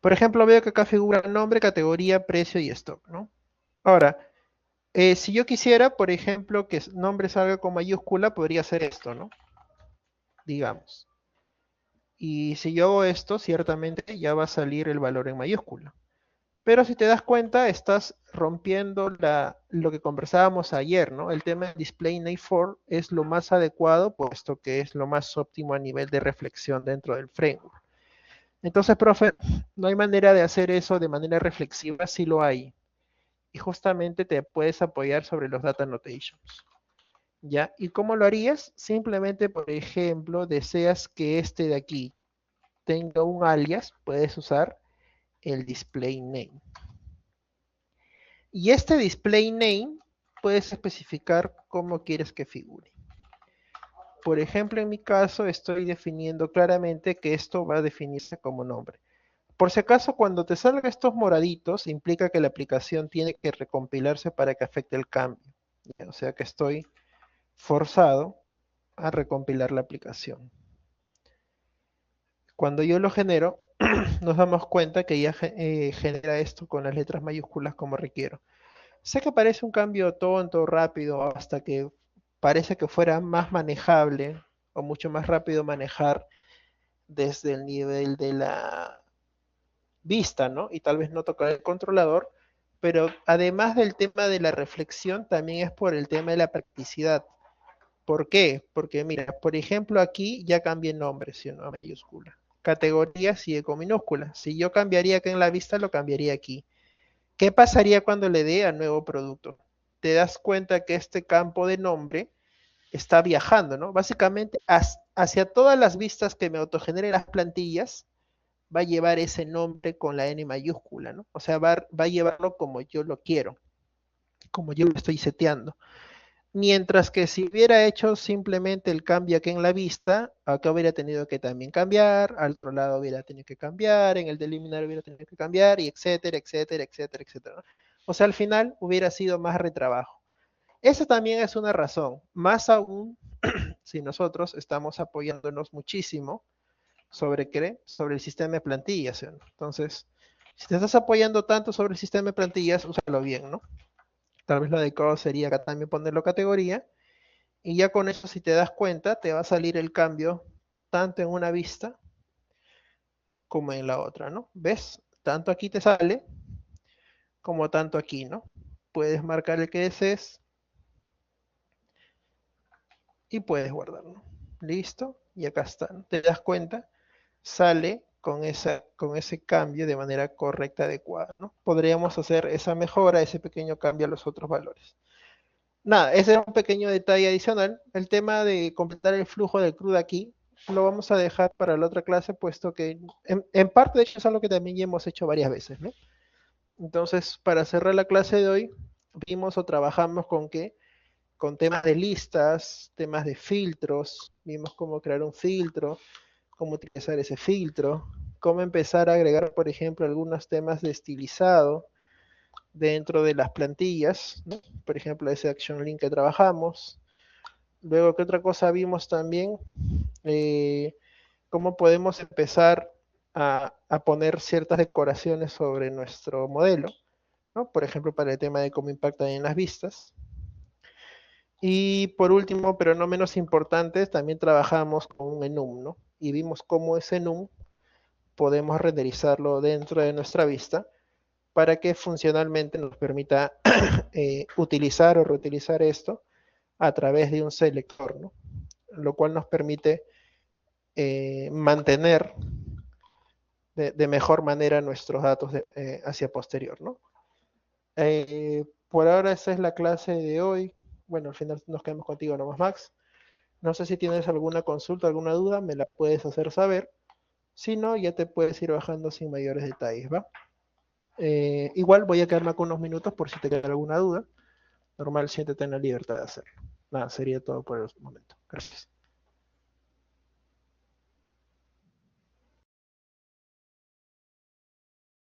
Por ejemplo, veo que acá figura nombre, categoría, precio y stock, ¿no? Ahora, si yo quisiera, por ejemplo, que nombre salga con mayúscula, podría hacer esto, ¿no? Digamos. Y si yo hago esto, ciertamente ya va a salir el valor en mayúscula. Pero si te das cuenta, estás rompiendo lo que conversábamos ayer, ¿no? El tema de display name for es lo más adecuado, puesto que es lo más óptimo a nivel de reflexión dentro del framework. Entonces, profe, no hay manera de hacer eso de manera reflexiva, sí lo hay. Y justamente te puedes apoyar sobre los data annotations. ¿Ya? ¿Y cómo lo harías? Simplemente, por ejemplo, deseas que este de aquí tenga un alias, puedes usar el display name. Y este display name puedes especificar cómo quieres que figure. Por ejemplo, en mi caso estoy definiendo claramente que esto va a definirse como nombre. Por si acaso, cuando te salgan estos moraditos, implica que la aplicación tiene que recompilarse para que afecte el cambio. ¿Ya? O sea que estoy forzado a recompilar la aplicación. Cuando yo lo genero, nos damos cuenta que ya genera esto con las letras mayúsculas como requiero. Sé que parece un cambio tonto, rápido, hasta que parece que fuera más manejable o mucho más rápido manejar desde el nivel de la vista, ¿no? Y tal vez no tocar el controlador, pero además del tema de la reflexión, también es por el tema de la practicidad. ¿Por qué? Porque mira, por ejemplo, aquí ya cambié el nombre, ¿sí o no? A mayúscula. Categoría sigue con minúscula. Si yo cambiaría acá en la vista, lo cambiaría aquí. ¿Qué pasaría cuando le dé a nuevo producto? Te das cuenta que este campo de nombre está viajando, ¿no? Básicamente hacia todas las vistas que me autogeneren las plantillas, va a llevar ese nombre con la N mayúscula, ¿no? O sea, va a llevarlo como yo lo quiero, como yo lo estoy seteando. Mientras que si hubiera hecho simplemente el cambio aquí en la vista, acá hubiera tenido que también cambiar, al otro lado hubiera tenido que cambiar, en el deliminar hubiera tenido que cambiar, y etcétera, etcétera, etcétera, etcétera, ¿no? O sea, al final hubiera sido más retrabajo. Esa también es una razón, más aún si nosotros estamos apoyándonos muchísimo sobre qué, sobre el sistema de plantillas, ¿no? Entonces, si te estás apoyando tanto sobre el sistema de plantillas, úsalo bien, ¿no? Tal vez lo adecuado sería acá también ponerlo categoría, y ya con eso, si te das cuenta, te va a salir el cambio tanto en una vista como en la otra, ¿no? ¿Ves? Tanto aquí te sale como tanto aquí, ¿no? Puedes marcar el que desees y puedes guardarlo. ¿Listo? Y acá está, ¿no? ¿Te das cuenta? Sale con ese cambio de manera correcta, adecuada, ¿no? Podríamos hacer esa mejora, ese pequeño cambio a los otros valores. Nada, ese era un pequeño detalle adicional. El tema de completar el flujo del CRUD aquí lo vamos a dejar para la otra clase, puesto que en parte de hecho es algo que también ya hemos hecho varias veces, ¿no? Entonces, para cerrar la clase de hoy, vimos o trabajamos con qué, con temas de listas, temas de filtros, vimos cómo crear un filtro, cómo utilizar ese filtro, cómo empezar a agregar, por ejemplo, algunos temas de estilizado dentro de las plantillas, ¿no? Por ejemplo, ese action link que trabajamos. Luego, ¿qué otra cosa vimos también? Eh, cómo podemos empezar a poner ciertas decoraciones sobre nuestro modelo, ¿no? Por ejemplo, para el tema de cómo impactan en las vistas. Y por último, pero no menos importante, también trabajamos con un enum, ¿no? Y vimos cómo ese enum podemos renderizarlo dentro de nuestra vista para que funcionalmente nos permita utilizar o reutilizar esto a través de un selector, ¿no? Lo cual nos permite mantener de mejor manera nuestros datos hacia posterior, ¿no? Por ahora esa es la clase de hoy. Bueno, al final nos quedamos contigo nomás, Max. No sé si tienes alguna consulta, alguna duda, me la puedes hacer saber. Si no, ya te puedes ir bajando sin mayores detalles, ¿va? Igual voy a quedarme con unos minutos por si te queda alguna duda. Normal, siéntete en la libertad de hacerlo. Nada, sería todo por el momento. Gracias.